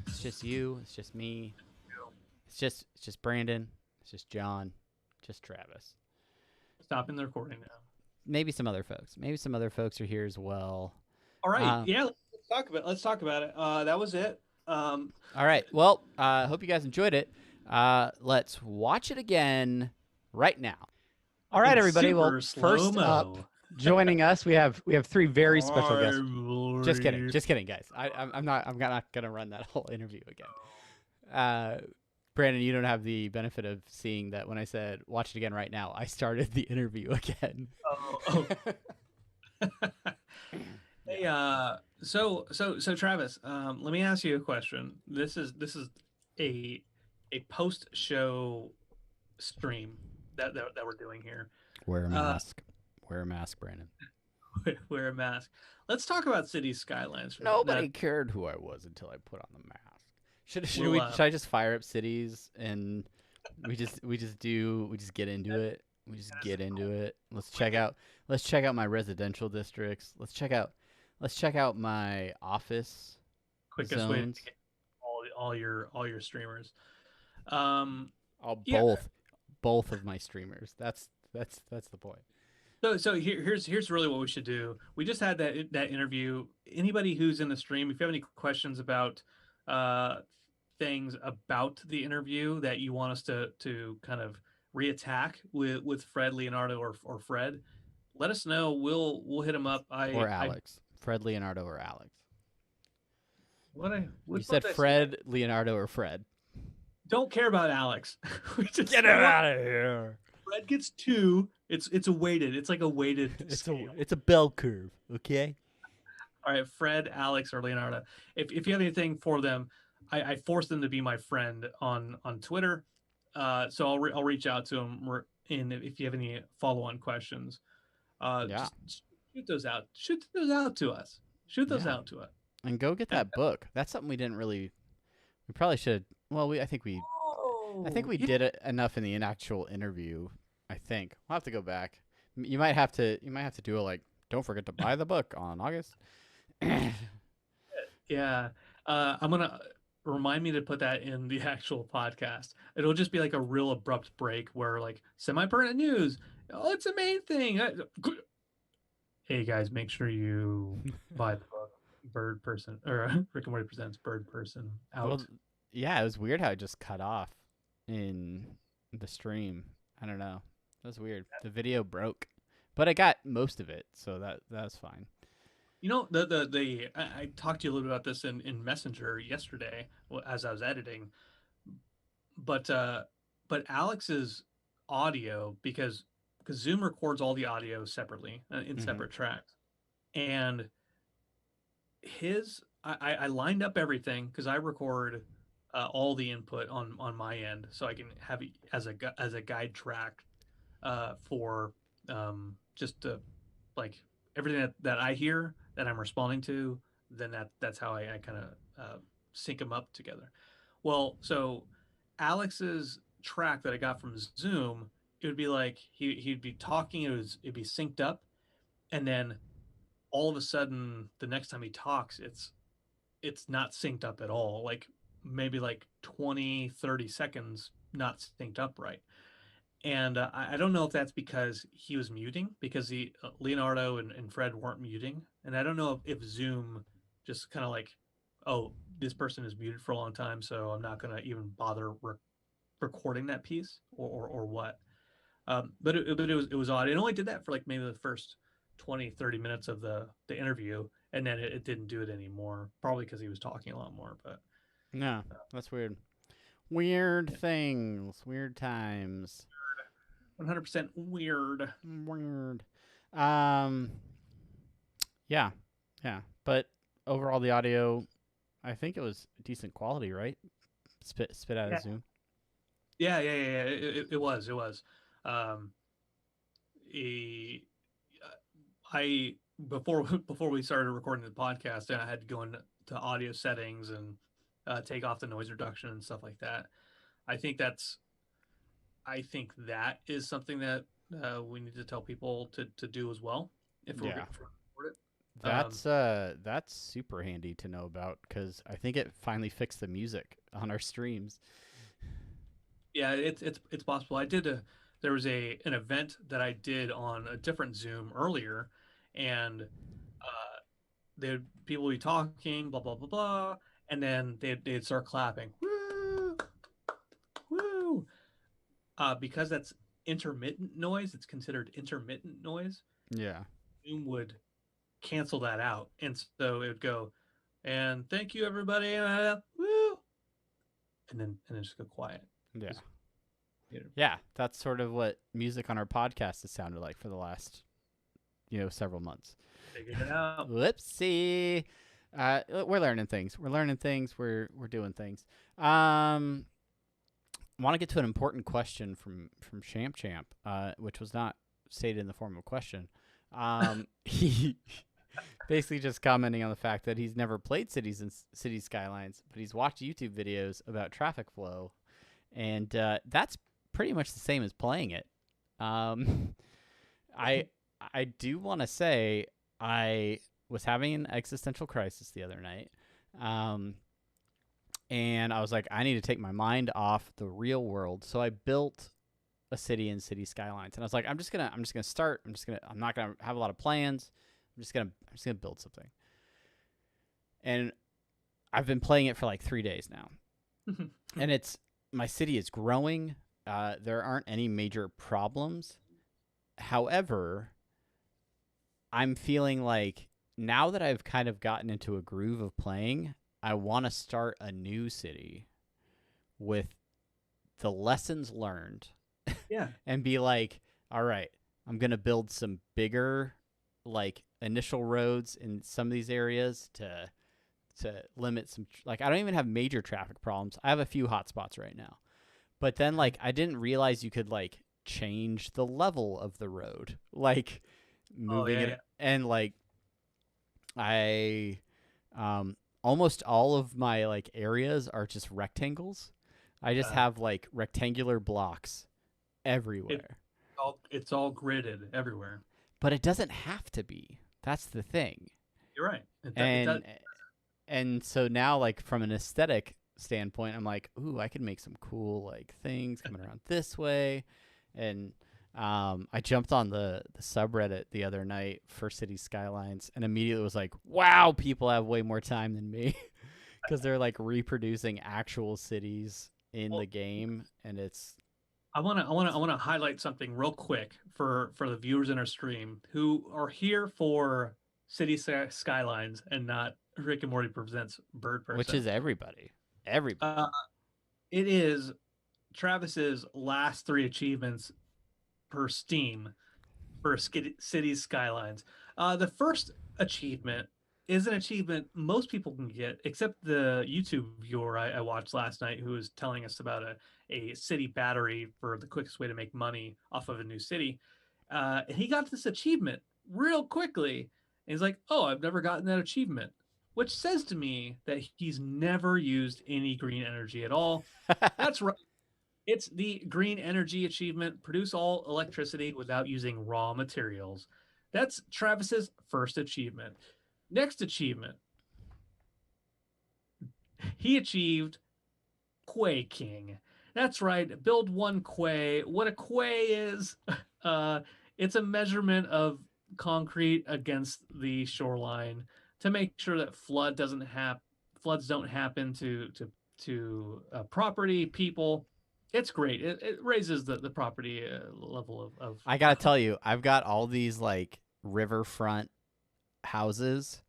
It's just you. It's just me. It's just Brandon. It's just John. Just Travis. Stopping the recording now. Maybe some other folks. Maybe some other folks are here as well. All right. Let's talk about it. That was it. All right. Well, hope you guys enjoyed it. Let's watch it again right now. All right, everybody. Well, first up, joining us, we have three very special guests. Just kidding, guys. I'm not gonna run that whole interview again. Brandon, you don't have the benefit of seeing that when I said watch it again right now, I started the interview again. Oh. Hey, so Travis, let me ask you a question. This is a post-show stream that we're doing here. Wear a mask. Wear a mask, Brandon. Wear a mask. Let's talk about City Skylines. Nobody cared who I was until I put on the mask. Should I just fire up cities and we just get into it? We just get into it. Let's check out my residential districts. Let's check out my office. Quickest zones. way to get all your streamers. Both of my streamers. That's the point. So here's really what we should do. We just had that interview. Anybody who's in the stream, if you have any questions about things about the interview that you want us to kind of reattack with Fred, Leonardo, or Fred, let us know. We'll hit them up. Or Alex. Fred, Leonardo, or Alex? Which You said one did I say? Fred, Leonardo, or Fred. Don't care about Alex. Get him out of here. Fred gets 2. It's a weighted. It's like a weighted scale. It's a bell curve. Okay. All right, Fred, Alex, or Leonardo. If you have anything for them, I force them to be my friend on Twitter. So I'll reach out to them. And if you have any follow-on questions, just shoot those out. Shoot those out to us. Shoot those out to us. And go get that book. That's something we didn't really. We probably should. Well, I think we did it enough in the actual interview. I think we'll have to go back. You might have to do a like. Don't forget to buy the book on August. Yeah, I'm gonna remind me to put that in the actual podcast. It'll just be like a real abrupt break where like semi-pertinent news. Oh, it's the main thing. Hey guys, make sure you buy the book. Birdperson or Rick and Morty presents Birdperson out. Well, yeah, it was weird how it just cut off in the stream. I don't know. That was weird. The video broke, but I got most of it, so that's fine. You know, I talked to you a little bit about this in Messenger yesterday as I was editing, but Alex's audio because Zoom records all the audio separately in separate tracks, and I lined up everything because I record all the input on my end, so I can have it as a guide track for just to like everything that I hear that I'm responding to. Then that's how I kind of sync them up together. Well, so Alex's track that I got from Zoom, it would be like he'd be talking, it'd be synced up, and then all of a sudden the next time he talks it's not synced up at all, like maybe like 20-30 seconds not synced up right. And I don't know if that's because he was muting, because Leonardo and Fred weren't muting, and I don't know if Zoom just kind of like, oh, this person is muted for a long time, so I'm not going to even bother recording that piece or what. But it was odd. It only did that for like maybe the first 20-30 minutes of the interview, and then it didn't do it anymore, probably because he was talking a lot more. But no, that's weird. Weird things, weird times. 100% weird. Yeah. But overall, the audio, I think it was decent quality, right? Spit out of Zoom. Yeah. It was. I before we started recording the podcast, I had to go into audio settings and take off the noise reduction and stuff like that. I think that is something that we need to tell people to do as well if we're going to record it. That's super handy to know about, because I think it finally fixed the music on our streams. Yeah, it's possible. There was an event that I did on a different Zoom earlier, and people would be talking, blah blah blah blah, and then they'd start clapping, woo, woo, because that's intermittent noise. It's considered intermittent noise. Yeah, Zoom would cancel that out, and so it would go, and thank you everybody, woo, and then just go quiet. Yeah. Yeah, that's sort of what music on our podcast has sounded like for the last, several months. Figured it out. Whoopsie. We're learning things. We're doing things. Want to get to an important question from Champ, which was not stated in the form of a question. He basically just commenting on the fact that he's never played Cities and City Skylines, but he's watched YouTube videos about traffic flow, and that's pretty much the same as playing it. I do want to say I was having an existential crisis the other night, and I was like, I need to take my mind off the real world. So I built a city in City Skylines, and I was like, I'm just gonna start. I'm not gonna have a lot of plans. I'm just gonna build something. And I've been playing it for like 3 days now, and my city is growing. There aren't any major problems. However, I'm feeling like now that I've kind of gotten into a groove of playing, I want to start a new city with the lessons learned. Yeah. And be like, all right, I'm going to build some bigger like initial roads in some of these areas to limit some like I don't even have major traffic problems. I have a few hotspots right now. But then like I didn't realize you could like change the level of the road. Like moving it and like I almost all of my like areas are just rectangles. I just have like rectangular blocks everywhere. It's all gridded everywhere. But it doesn't have to be. That's the thing. You're right. And so now, like from an aesthetic standpoint, I'm like, ooh, I can make some cool like things coming around this way. And I jumped on the subreddit the other night for City Skylines, and immediately was like, wow, people have way more time than me because they're like reproducing actual cities in the game, and it's. I want to highlight something real quick for the viewers in our stream who are here for City Skylines and not Rick and Morty Presents Birdperson, Which is everybody. Everybody. It is Travis's last 3 achievements per Steam for City Skylines. The first achievement is an achievement most people can get, except the YouTube viewer I watched last night who was telling us about a city battery for the quickest way to make money off of a new city. And he got this achievement real quickly. And he's like, oh, I've never gotten that achievement, which says to me that he's never used any green energy at all. That's right. It's the green energy achievement, produce all electricity without using raw materials. That's Travis's first achievement. Next achievement, he achieved Quay King. That's right, build 1 quay. What a quay is, it's a measurement of concrete against the shoreline to make sure that floods don't happen to property, people. It's great. It raises the property level of. I gotta tell you, I've got all these like riverfront houses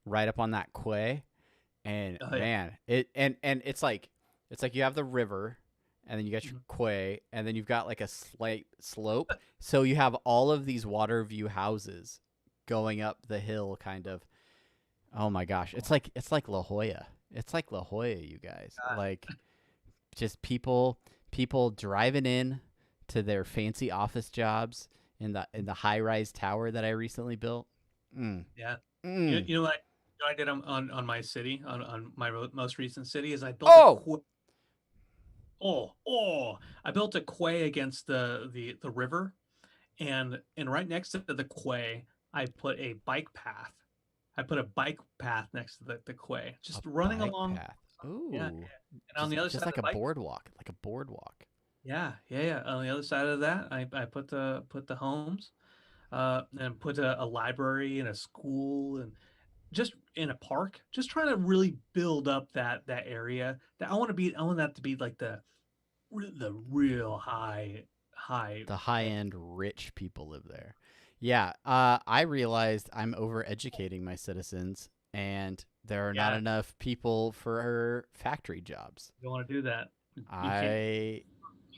right up on that quay, and man, it's like you have the river, and then you got your quay, and then you've got like a slight slope, so you have all of these water view houses going up the hill, kind of. Oh my gosh, it's like La Jolla. It's like La Jolla, you guys. Like just people driving in to their fancy office jobs in the high-rise tower that I recently built. Yeah. You know what I did on my city, on my most recent city, is I built I built a quay against the river, and right next to the quay I put a bike path. I put a bike path next to the quay, just running along. Path. Ooh. Yeah. And on the other side, just like of the a boardwalk, Yeah. On the other side of that, I put the homes, and put a library and a school and just in a park. Just trying to really build up that area. That I want that to be like the real high. The high-end rich people live there. Yeah. I realized I'm over-educating my citizens, and there are not enough people for factory jobs. You don't want to do that. You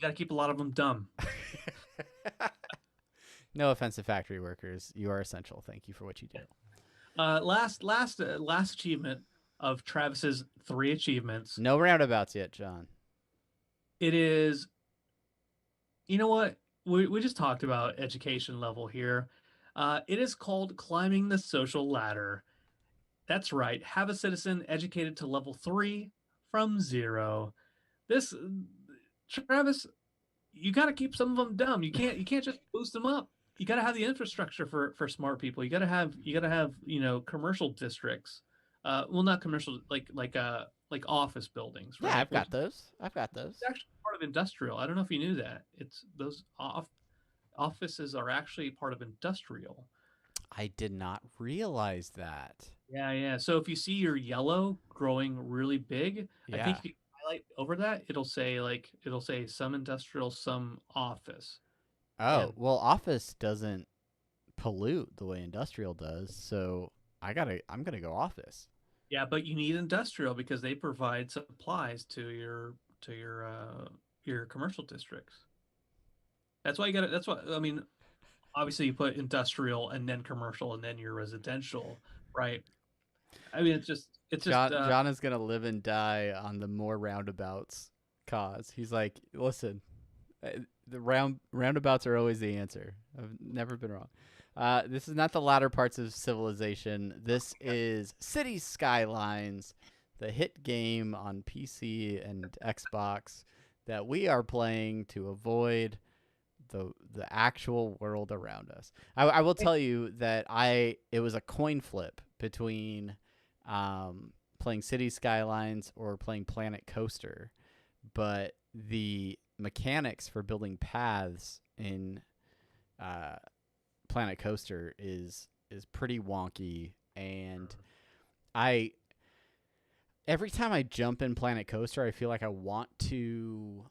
got to keep a lot of them dumb. No offense to factory workers. You are essential. Thank you for what you do. Last achievement of Travis's 3 achievements. No roundabouts yet, John. It is, you know what? We just talked about education level here. It is called climbing the social ladder. That's right. Have a citizen educated to level 3 from 0. This, Travis, you got to keep some of them dumb. You can't just boost them up. You got to have the infrastructure for smart people. You got to have commercial districts. Well, not commercial, like office buildings. Right? Yeah, I've got those. It's actually part of industrial. I don't know if you knew that. It's those offices are actually part of industrial. I did not realize that. Yeah. So if you see your yellow growing really big, I think if you highlight over that, it'll say some industrial, some office. Oh, well, office doesn't pollute the way industrial does, so I'm gonna go office. Yeah, but you need industrial because they provide supplies to your commercial districts. That's why you got to. That's what I mean. Obviously, you put industrial and then commercial and then your residential, right? I mean, it's just. John is gonna live and die on the more roundabouts cause. He's like, listen, the roundabouts are always the answer. I've never been wrong. This is not the latter parts of civilization. This is Cities Skylines, the hit game on PC and Xbox that we are playing to avoid the actual world around us. I will tell you that it was a coin flip between playing Cities Skylines or playing Planet Coaster, but the mechanics for building paths in Planet Coaster is pretty wonky, and every time I jump in Planet Coaster, I feel like I want to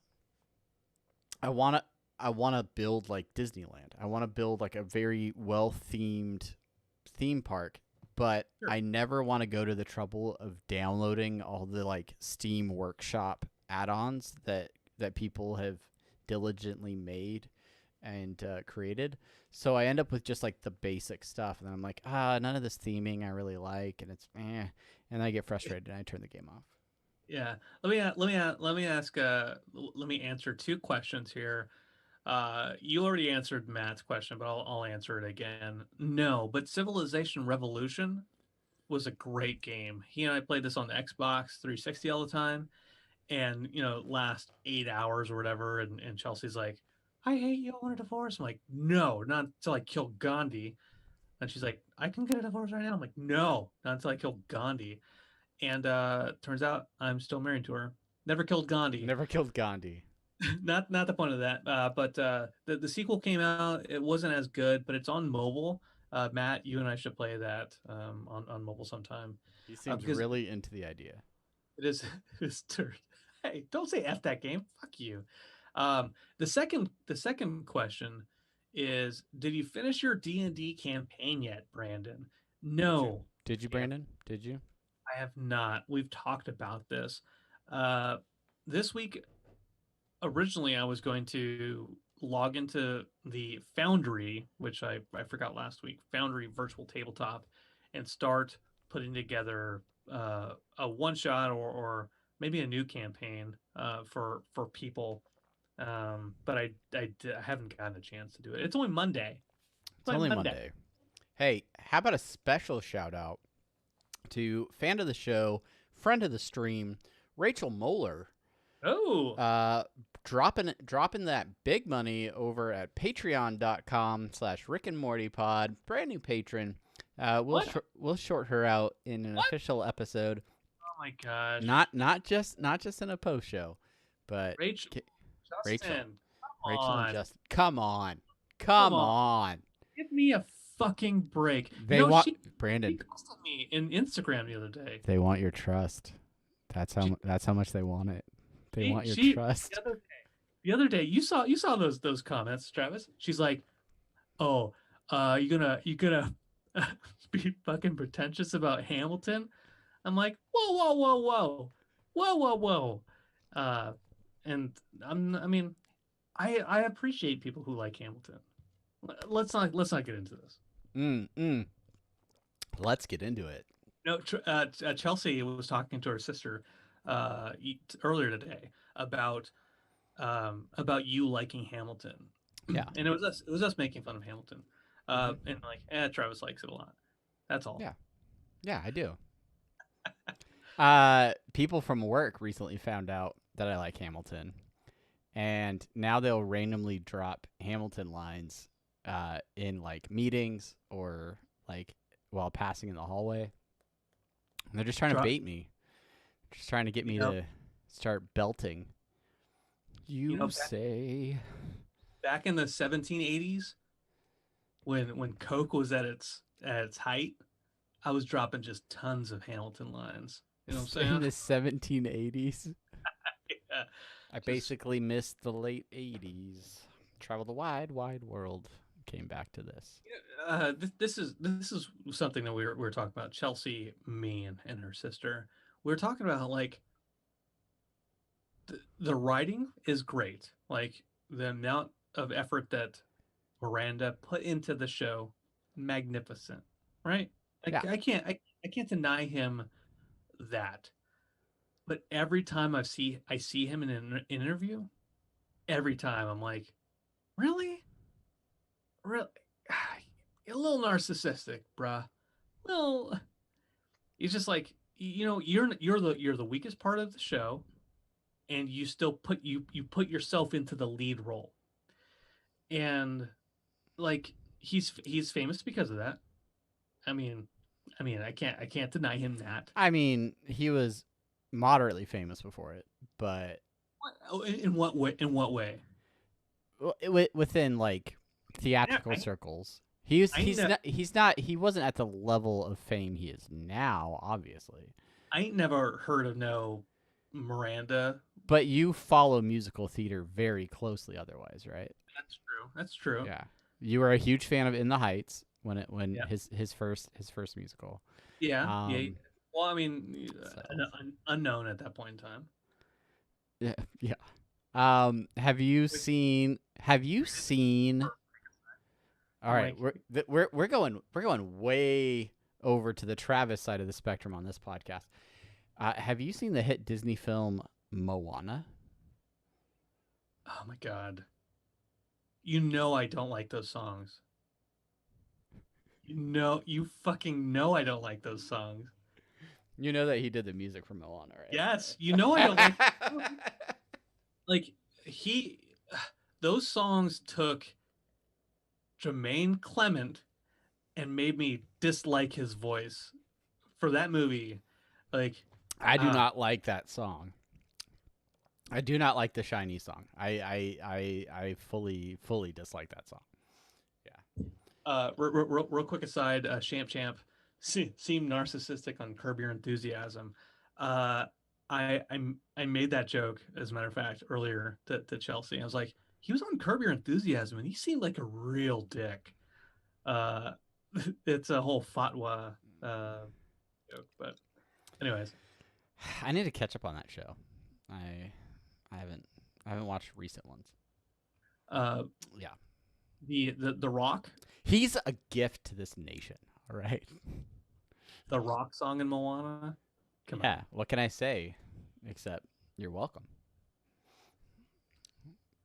build like Disneyland. I want to build like a very well themed theme park, but Sure. I never want to go to the trouble of downloading all the like Steam Workshop add-ons that people have diligently made and created. So I end up with just like the basic stuff, and then I'm like, none of this theming I really like, and it's and I get frustrated and I turn the game off. Yeah. Let me answer two questions here. You already answered Matt's question, but I'll answer it again. No, but Civilization Revolution was a great game. He and I played this on the Xbox 360 all the time, and last 8 hours or whatever. And Chelsea's like, "I hate you. I want a divorce." I'm like, "No, not until I kill Gandhi." And she's like, "I can get a divorce right now." I'm like, "No, not until I kill Gandhi." And turns out I'm still married to her. Never killed Gandhi. Never killed Gandhi. Not the point of that. But the sequel came out. It wasn't as good, but it's on mobile. Matt, you and I should play that on mobile sometime. He seems really into the idea. It is. Hey, don't say F that game. Fuck you. The second question is, did you finish your D&D campaign yet, Brandon? No. Did you, Brandon? Did you? I have not. We've talked about this. This week, originally, I was going to log into the Foundry, which I forgot last week, Foundry Virtual Tabletop, and start putting together a one-shot or maybe a new campaign for people. But I haven't gotten a chance to do it. It's only Monday. It's only Monday. Hey, how about a special shout-out to fan of the show, friend of the stream, Rachel Moeller. Oh, dropping that big money over at patreon.com/rickandmortypod. Brand new patron. We'll short her out in an official episode. Oh my gosh. Not just in a post show, but Rachel, and Justin. Come on. Give me a fucking break. They want Brandon. She posted me in Instagram the other day. They want your trust. That's how much they want it. They want your trust. The other day, you saw those comments, Travis. She's like, "Oh, you gonna be fucking pretentious about Hamilton?" I'm like, "Whoa. And I appreciate people who like Hamilton. Let's not get into this. Let's get into it. No, Chelsea was talking to her sister earlier today about you liking Hamilton. Yeah, and it was us making fun of Hamilton, and like, Travis likes it a lot. That's all. Yeah, I do. People from work recently found out that I like Hamilton, and now they'll randomly drop Hamilton lines in like meetings or like while passing in the hallway. And they're just trying to bait me. Just trying to get me to start belting. Back in the 1780s, when Coke was at its height, I was dropping just tons of Hamilton lines. You know what I'm saying? In the 1780s. Yeah. I basically missed the late 80s. Traveled the wide world. came back to this. This is something that we were talking about. Chelsea, me, and her sister. We were talking about how, like, the writing is great. Like, the amount of effort that Miranda put into the show, magnificent, right? Like, Yeah. I can't deny him that. But every time I see him in an interview, every time I'm like, really? Really? You're a little narcissistic, bruh. Well, he's just like, you know, you're the weakest part of the show, and you still put yourself into the lead role. And like, he's famous because of that. I mean, I can't deny him that. I mean, he was moderately famous before it, but In what way? In what way? within like theatrical circles, he wasn't at the level of fame he is now, obviously. I ain't never heard of no Miranda. But you follow musical theater very closely, otherwise, right? That's true. That's true. Yeah, you were a huge fan of In the Heights when Yeah. his first musical. Yeah. Yeah. Well, I mean, so- unknown at that point in time. Yeah, yeah. Have you seen? All right, we're going way over to the Travis side of the spectrum on this podcast. Have you seen the hit Disney film Moana? Oh my God. You know I don't like those songs. You fucking know I don't like those songs. You know that he did the music for Moana, right? Yes, you know I don't like like those songs took Jermaine Clement and made me dislike his voice for that movie. Like, I do not like that song. I do not like the Shiny song. I fully dislike that song. Yeah. Real quick aside, Champ seemed narcissistic on Curb Your Enthusiasm. I made that joke, as a matter of fact, earlier to Chelsea. I was like, he was on Curb Your Enthusiasm and he seemed like a real dick. It's a whole fatwa joke, but anyways. I need to catch up on that show. I haven't watched recent ones. Yeah. The Rock. He's a gift to this nation. All right. The Rock song in Moana. Come on. What can I say? Except you're welcome.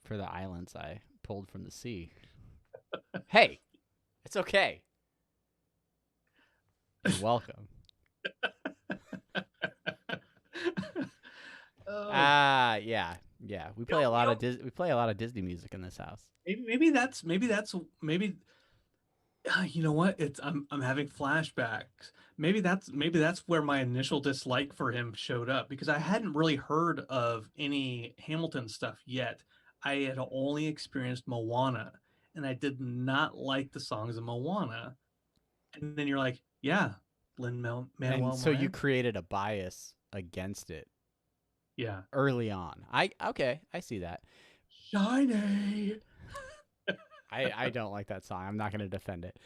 For the islands I pulled from the sea. Hey, it's okay. You're welcome. Yeah. We play a lot of Disney music in this house. Maybe that's you know what? I'm having flashbacks. Maybe that's where my initial dislike for him showed up, because I hadn't really heard of any Hamilton stuff yet. I had only experienced Moana, and I did not like the songs of Moana. And then you're like, yeah, Lin-Manuel And so Miranda. you created a bias against it. Yeah. Early on. I see that. Shiny. I don't like that song. I'm not going to defend it.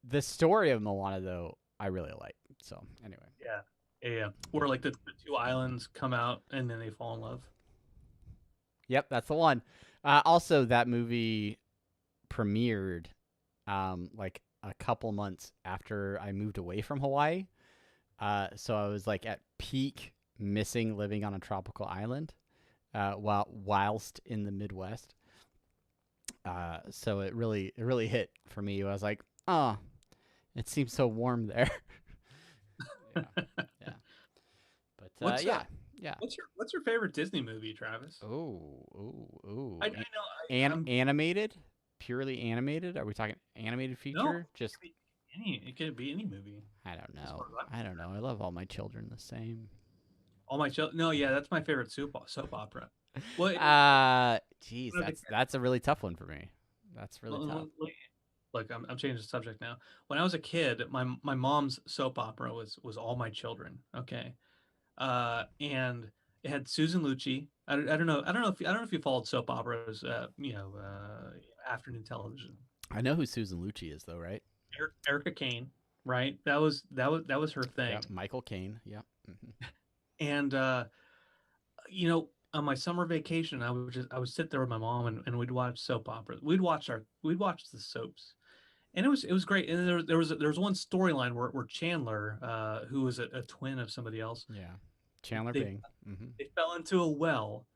The story of Moana, though, I really like. So anyway. Yeah. Where like the two islands come out and then they fall in love. Yep, that's the one. Also, that movie premiered like a couple months after I moved away from Hawaii. So I was like at peak missing living on a tropical island whilst in the Midwest. So it really hit for me. I was like, oh, it seems so warm there. yeah. But yeah. What's your favorite Disney movie, Travis? Oh. I know. Animated? Purely animated? Are we talking animated feature? No, Just it could be any movie. I don't know. I love all my children the same. All my children. No, yeah, that's my favorite soap opera. Well, geez, that's a really tough one for me. That's really tough. Look, I'm changing the subject now. When I was a kid, my mom's soap opera was All My Children. Okay, and it had Susan Lucci. I don't know if you followed soap operas. Afternoon television. I know who Susan Lucci is, though, right? Erica Kane, right? That was her thing. Yeah, Michael Caine. Yeah. Mm-hmm. And on my summer vacation, I would sit there with my mom and we'd watch soap operas. We'd watch the soaps, and it was great. And then there was one storyline where Chandler, who was a twin of somebody else, Yeah, Chandler they, Bing. Mm-hmm. they fell into a well.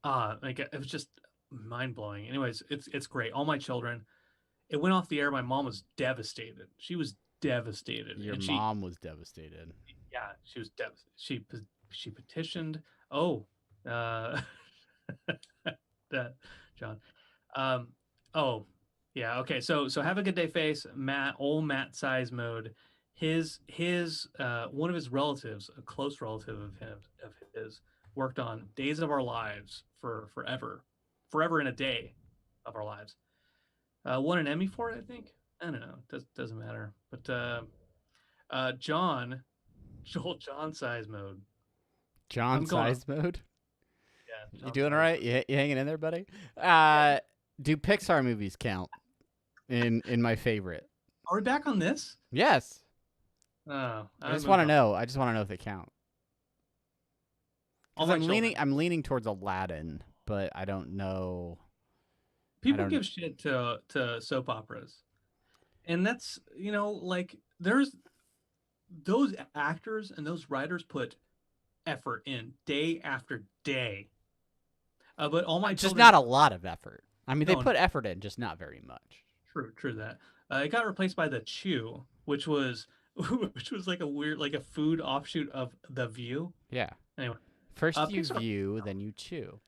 Like it was just mind blowing. Anyways, it's great. All My Children. It went off the air. My mom was devastated. She was devastated. Your and mom was devastated. Yeah, she was devastated. She petitioned. Oh, that John. Oh, yeah. Okay. So have a good day, face. Matt Size Mode. His one of his relatives, a close relative of his, worked on Days of Our Lives for forever in a day of our lives. Won an Emmy for it, I think. I don't know. Doesn't matter. But John Size Mode. John Size Mode. Yeah. You doing all right? You hanging in there, buddy? Do Pixar movies count in my favorite? Are we back on this? Yes. Oh, I just want to know. I just want to know if they count. I'm leaning towards Aladdin, but I don't know. People give shit to soap operas, and that's like there's those actors and those writers put effort in day after day. But All My just Children, not a lot of effort. I mean, they put effort in, just not very much. True that. It got replaced by The Chew, which was like a weird, like a food offshoot of The View. Yeah. Anyway, first you view, then you chew.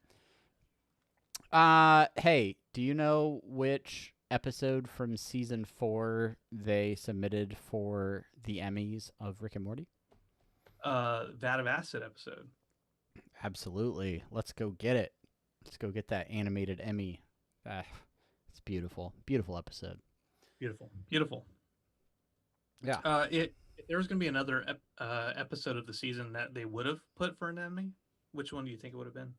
Hey, do you know which episode from season 4 they submitted for the Emmys of Rick and Morty? Vat of Acid episode. Absolutely. Let's go get it. Let's go get that animated Emmy. It's beautiful. Beautiful episode. Beautiful. Yeah. If there was going to be another episode of the season that they would have put for an Emmy, which one do you think it would have been?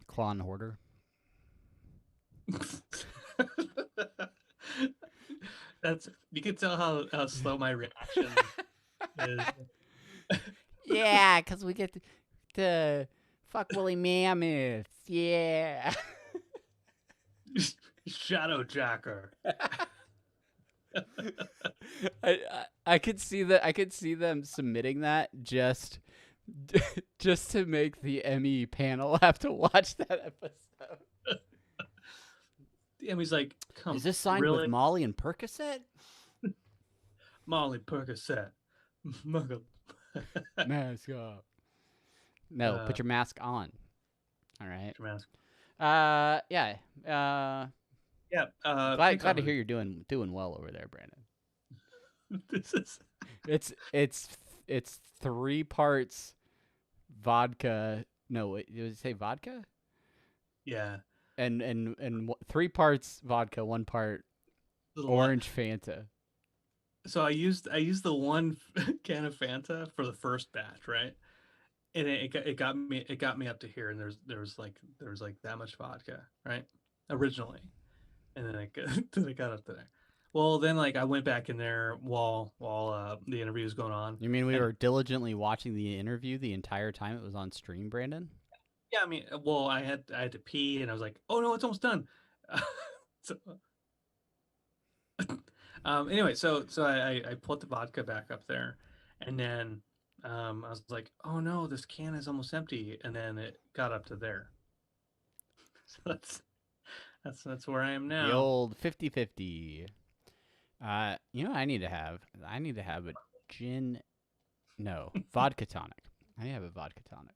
Claw and Hoarder. You can tell how slow my reaction is. Yeah, because we get to fuck woolly mammoths. Yeah. Shadow Jacker. I could see that. I could see them submitting that just to make the Emmy panel have to watch that episode. The Emmy's like, come. Is this signed with Molly and Percocet? Molly Percocet. Muggle. Mask up. No, put your mask on. All right. Put your mask. Yeah. Yeah. Glad to hear you're doing well over there, Brandon. This is. It's 3 parts vodka. No, did it say vodka? Yeah. And 3 parts vodka, 1 part orange Fanta. So I used the 1 can of Fanta for the first batch, right? And it got me up to here, and there was like that much vodka, right? Originally, and then it got up to there. Well, then like I went back in there while the interview was going on. You mean we were diligently watching the interview the entire time it was on stream, Brandon? Yeah, I mean, well, I had to pee, and I was like, oh no, it's almost done. Anyway, so I put the vodka back up there, and then I was like, oh no, this can is almost empty, and then it got up to there. So that's where I am now. The old 50-50. You know what I need to have? I need to have a vodka tonic. I need to have a vodka tonic.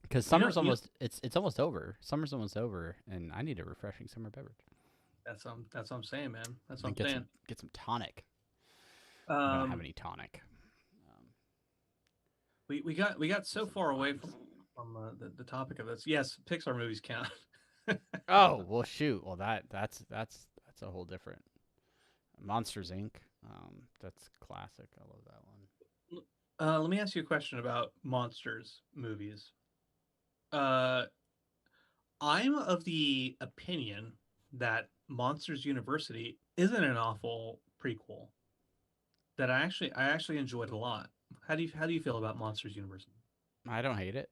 Because summer's it's almost over. Summer's almost over, and I need a refreshing summer beverage. That's what I'm saying, man. That's what I'm saying. Get some tonic. I don't have any tonic. We got so far away from the topic of this. Yes, Pixar movies count. Oh well, shoot. Well, that's a whole different. Monsters Inc. That's classic. I love that one. Let me ask you a question about monsters movies. I'm of the opinion that Monsters University isn't an awful prequel. That I actually enjoyed a lot. How do you feel about Monsters University? I don't hate it.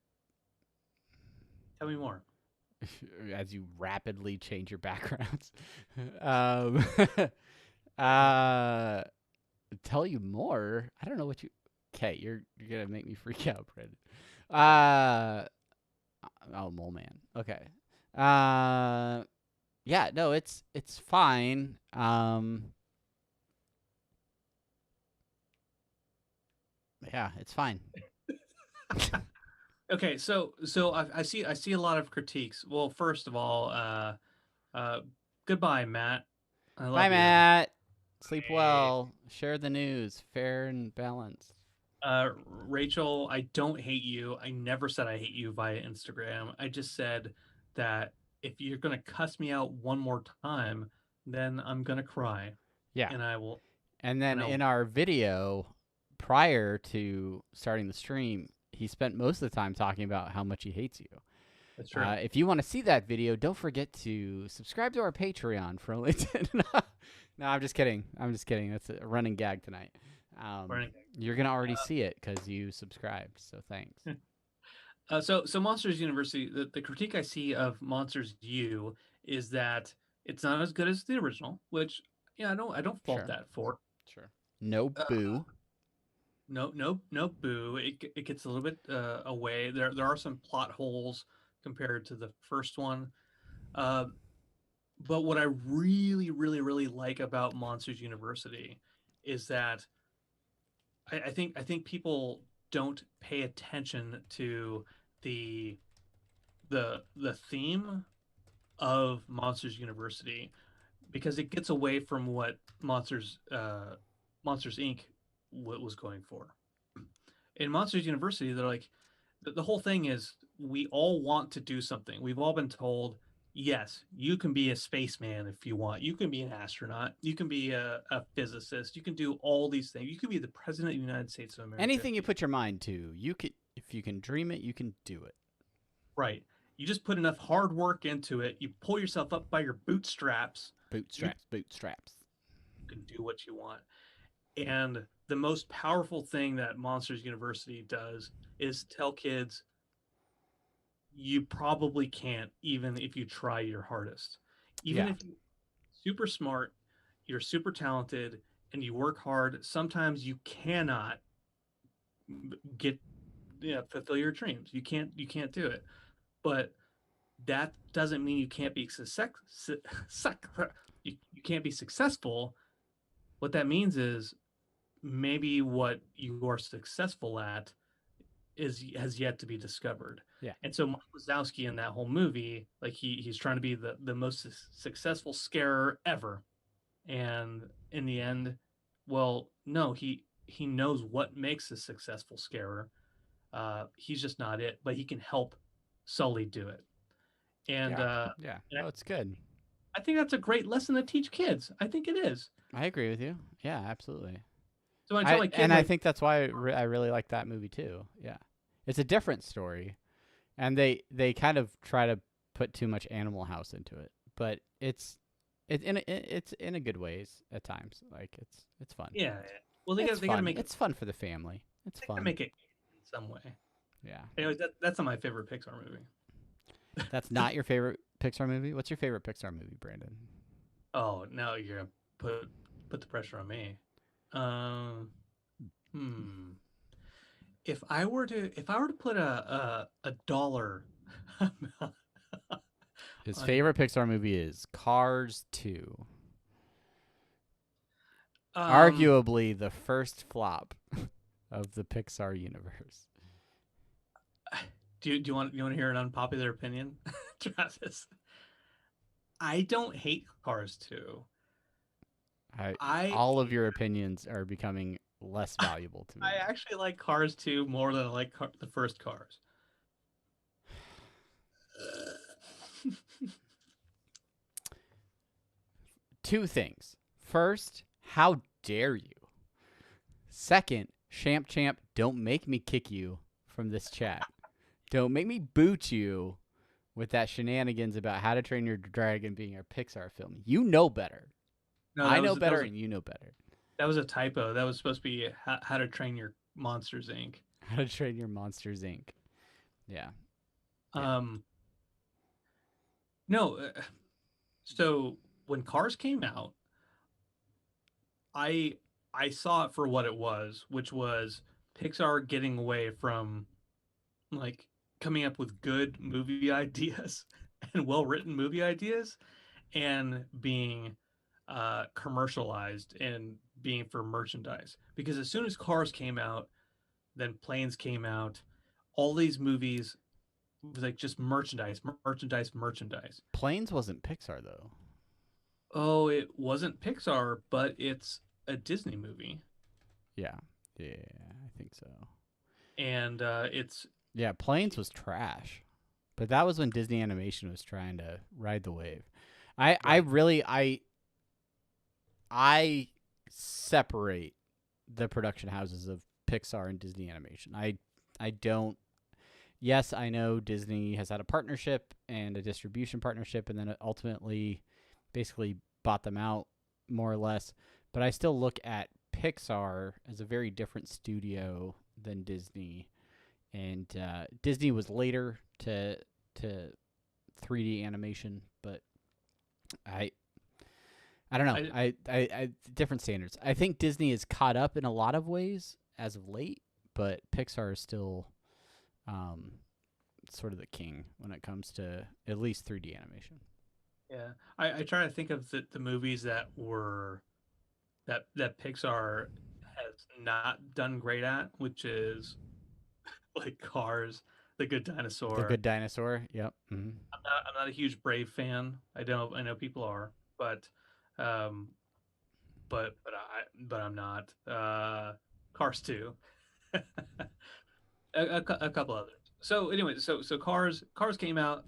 Tell me more. As you rapidly change your backgrounds. um, uh, tell you more. I don't know what you. Okay, you're gonna make me freak out, Brandon. Oh, Mole Man. Okay. Yeah, no, it's fine. Yeah, it's fine. Okay, so I see a lot of critiques. Well, first of all, goodbye, Matt. I love Bye, you. Matt. Sleep Hey. well. Share the news. Fair and balanced. Rachel, I don't hate you. I never said I hate you via Instagram. I just said that if you're gonna cuss me out one more time, then I'm gonna cry. Yeah. And I will. And then and I in our video prior to starting the stream, he spent most of the time talking about how much he hates you. That's true. If you want to see that video, don't forget to subscribe to our Patreon for only 10. No, I'm just kidding. That's a running gag tonight. You're going to already see it because you subscribed, so thanks. So Monsters University, the critique I see of Monsters U is that it's not as good as the original, which I don't fault Sure. that for. Sure. No boo. No boo. It gets a little bit away. There are some plot holes compared to the first one. But what I really like about Monsters University is that I think people don't pay attention to the theme of Monsters University because it gets away from what Monsters Inc. was going for. In Monsters University, they're like the whole thing is we all want to do something. We've all been told, yes, you can be a spaceman if you want. You can be an astronaut. You can be a physicist. You can do all these things. You can be the president of the United States of America. Anything you put your mind to, if you can dream it, you can do it. Right. You just put enough hard work into it. You pull yourself up by your bootstraps. Bootstraps. You can do what you want. And the most powerful thing that Monsters University does is tell kids you probably can't, even if you try your hardest. Even if you're super smart, you're super talented, and you work hard, sometimes you cannot fulfill your dreams. You can't do it. But that doesn't mean you can't be you can't be successful. What that means is maybe what you are successful at has yet to be discovered. Yeah. And so Mike Wazowski in that whole movie, like he's trying to be the most successful scarer ever. And in the end, well, no, he knows what makes a successful scarer. He's just not it, but he can help Sully do it. And it's good. I think that's a great lesson to teach kids. I think it is. I agree with you. Yeah, absolutely. So I tell my kid, I think that's why I really like that movie too. Yeah, it's a different story, and they kind of try to put too much Animal House into it, but it's in a good ways at times. Like it's fun. Yeah. Well, they got to make it's fun for the family. It's fun. To make it in some way. Yeah. Anyways, that's not my favorite Pixar movie. That's not your favorite Pixar movie? What's your favorite Pixar movie, Brandon? Oh, now you're gonna put the pressure on me. If I were to put a dollar, his favorite Pixar movie is Cars 2. Arguably the first flop of the Pixar universe. Do you want to hear an unpopular opinion, Travis? I don't hate Cars 2. All of your opinions are becoming less valuable to me. I actually like Cars 2 more than I like the first Cars. Two things. First, how dare you? Second, Champ, don't make me kick you from this chat. Don't make me boot you with that shenanigans about How to Train Your Dragon being a Pixar film. You know better. No, I know better, and you know better. That was a typo. That was supposed to be How to Train Your Monsters Inc. How to Train Your Monsters Inc. Yeah. No. So when Cars came out, I saw it for what it was, which was Pixar getting away from like coming up with good movie ideas and well-written movie ideas and being commercialized and being for merchandise. Because as soon as Cars came out, then Planes came out, all these movies was like just merchandise. Planes wasn't Pixar though. Oh, it wasn't Pixar, but it's a Disney movie. Yeah, I think so. And it's Planes was trash, but that was when Disney Animation was trying to ride the wave. I separate the production houses of Pixar and Disney Animation. I don't. Yes, I know Disney has had a partnership and a distribution partnership, and then it ultimately basically bought them out more or less. But I still look at Pixar as a very different studio than Disney. And Disney was later to 3D animation, but I don't know. I different standards. I think Disney is caught up in a lot of ways as of late, but Pixar is still sort of the king when it comes to at least 3D animation. Yeah, I try to think of the movies that were that Pixar has not done great at, which is like Cars, The Good Dinosaur. The Good Dinosaur. Yep. Mm-hmm. I'm not a huge Brave fan. I know people are, but I'm not. Cars 2. a couple others. So anyway, so Cars came out.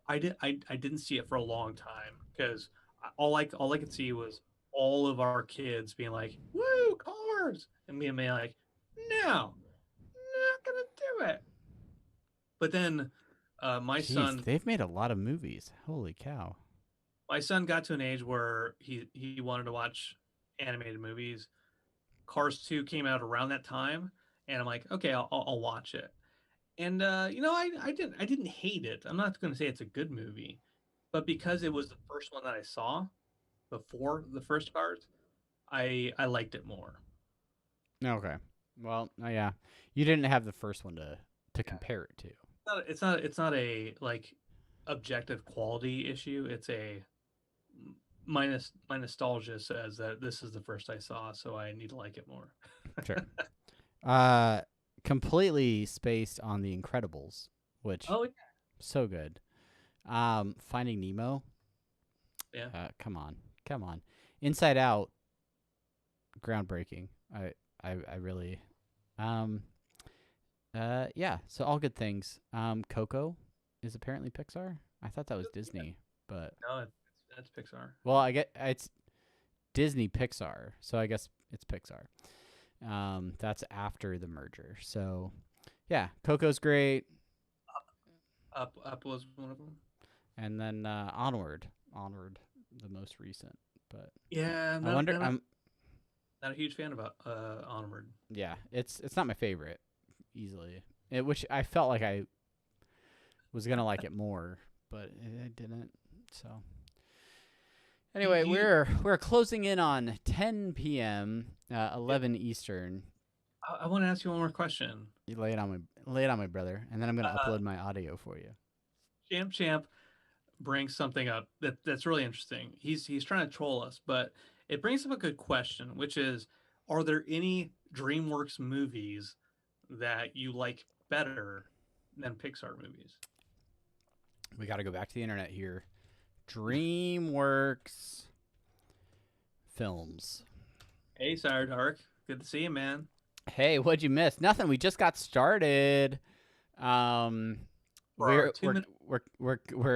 I didn't see it for a long time because all I could see was all of our kids being like, "Woo, Cars!" and me like, "No, not gonna do it." But then my son, they've made a lot of movies. Holy cow! My son got to an age where he wanted to watch animated movies. Cars 2 came out around that time, and I'm like, okay, I'll watch it. And I didn't hate it. I'm not going to say it's a good movie, but because it was the first one that I saw before the first Cars, I liked it more. Okay. Well, yeah, you didn't have the first one to compare it to. It's not a like objective quality issue. It's a my nostalgia says that this is the first I saw, so I need to like it more. Sure. Completely spaced on The Incredibles, which so good. Finding Nemo. Yeah. Come on. Inside Out. Groundbreaking. I really. Yeah. So all good things. Coco is apparently Pixar. I thought that was Disney, but no, that's Pixar. Well, I get it's Disney Pixar, so I guess it's Pixar. That's after the merger. So, yeah, Coco's great. Up was one of them. And then Onward, the most recent. But yeah, I'm not a huge fan of Onward. Yeah, it's not my favorite easily. Which I felt like I was gonna like it more, but I didn't. So. Anyway, we're closing in on 10 p.m., 11 Eastern. I want to ask you one more question. You lay it on my brother, and then I'm gonna upload my audio for you. Champ brings something up that's really interesting. He's trying to troll us, but it brings up a good question, which is, are there any DreamWorks movies that you like better than Pixar movies? We got to go back to the internet here. DreamWorks films. Hey, Sire Dark. Good to see you, man. Hey, what'd you miss? Nothing. We just got started. We're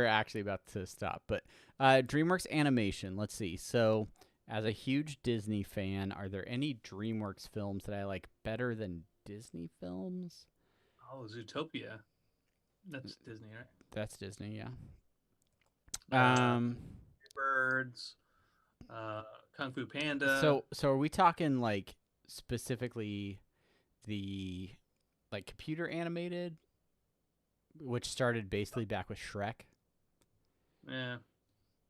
actually about to stop, but DreamWorks Animation. Let's see. So, as a huge Disney fan, are there any DreamWorks films that I like better than Disney films? Oh, Zootopia. That's Disney, right? That's Disney, yeah. Birds, Kung Fu Panda. So are we talking like specifically the like computer animated, which started basically back with Shrek? Yeah.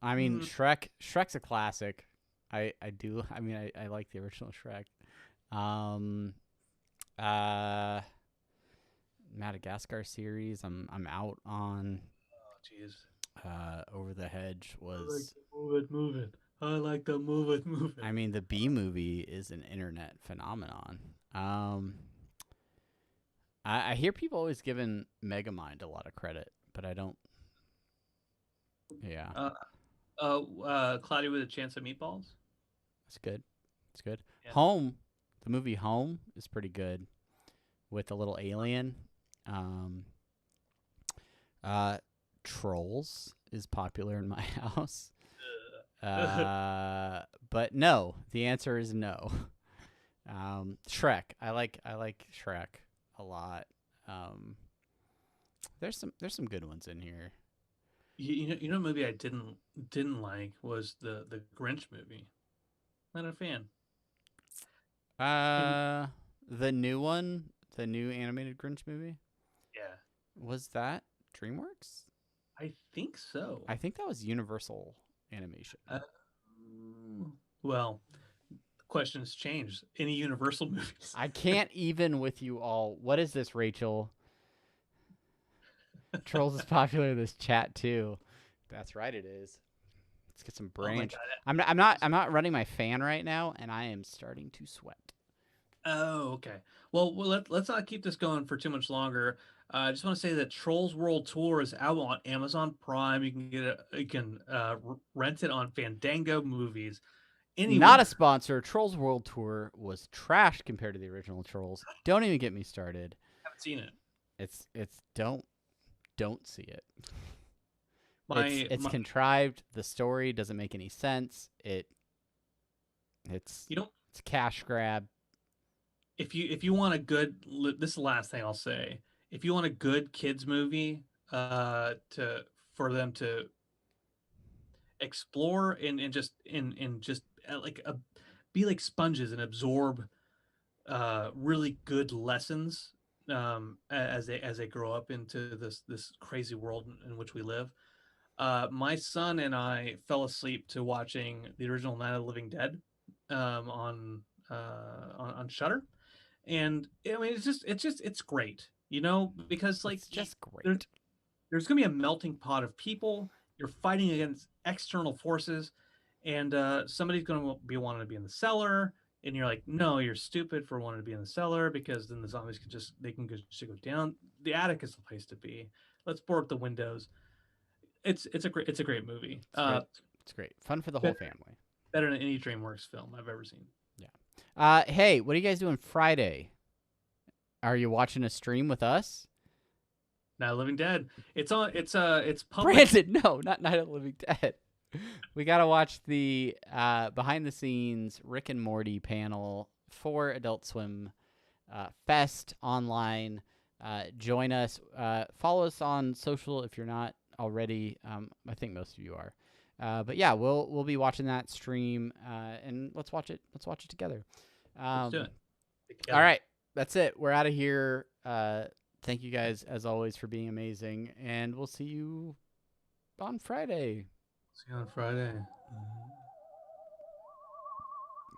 I mean, Shrek's a classic. I like the original Shrek. Madagascar series I'm out on. Oh jeez. Over the Hedge was Move it. I like the move it. I mean, the Bee Movie is an internet phenomenon. I hear people always giving Megamind a lot of credit, but I don't. Yeah. Cloudy with a Chance of Meatballs. It's good. It's good. Yeah. Home, the movie Home is pretty good with a little alien. Trolls is popular in my house. But no, the answer is no. Shrek. I like Shrek a lot. There's some good ones in here. You know, movie I didn't like was the Grinch movie. Not a fan. The new one, the new animated Grinch movie. Yeah. Was that DreamWorks? I think so. I think that was Universal Animation. Well, the question has changed. Any Universal movies? I can't even with you all. What is this, Rachel? Trolls is popular in this chat too. That's right, it is. Let's get some branch. Oh my God. I'm not running my fan right now, and I am starting to sweat. Oh, okay. Well, let's not keep this going for too much longer. I just want to say that Trolls World Tour is out on Amazon Prime. You can get it. You can rent it on Fandango Movies. Anyway, Not a sponsor. Trolls World Tour was trash compared to the original Trolls. Don't even get me started. Haven't seen it. It's don't see it. It's contrived. The story doesn't make any sense. It's a cash grab. If you want a good, this is the last thing I'll say. If you want a good kids movie, for them to explore and just be like sponges and absorb really good lessons as they grow up into this crazy world in which we live. My son and I fell asleep to watching the original Night of the Living Dead on Shudder, and I mean it's great, you know, because like It's just great. There's gonna be a melting pot of people. You're fighting against external forces, and somebody's gonna be wanting to be in the cellar, and you're like, no, you're stupid for wanting to be in the cellar because then the zombies can just go down. The attic is the place to be. Let's board up the windows. It's a great movie. It's great. Fun for the whole family. Better than any DreamWorks film I've ever seen. Yeah. Hey, what are you guys doing Friday? Are you watching a stream with us? Night of the Living Dead. It's public. Brandon, no, not Night of the Living Dead. We gotta watch the behind the scenes Rick and Morty panel for Adult Swim Fest online. Join us. Follow us on social if you're not already. I think most of you are. But yeah, we'll be watching that stream, and let's watch it. Let's watch it together. Let's do it. All right, that's it. We're out of here. Thank you guys as always for being amazing, and we'll see you on Friday. See you on Friday.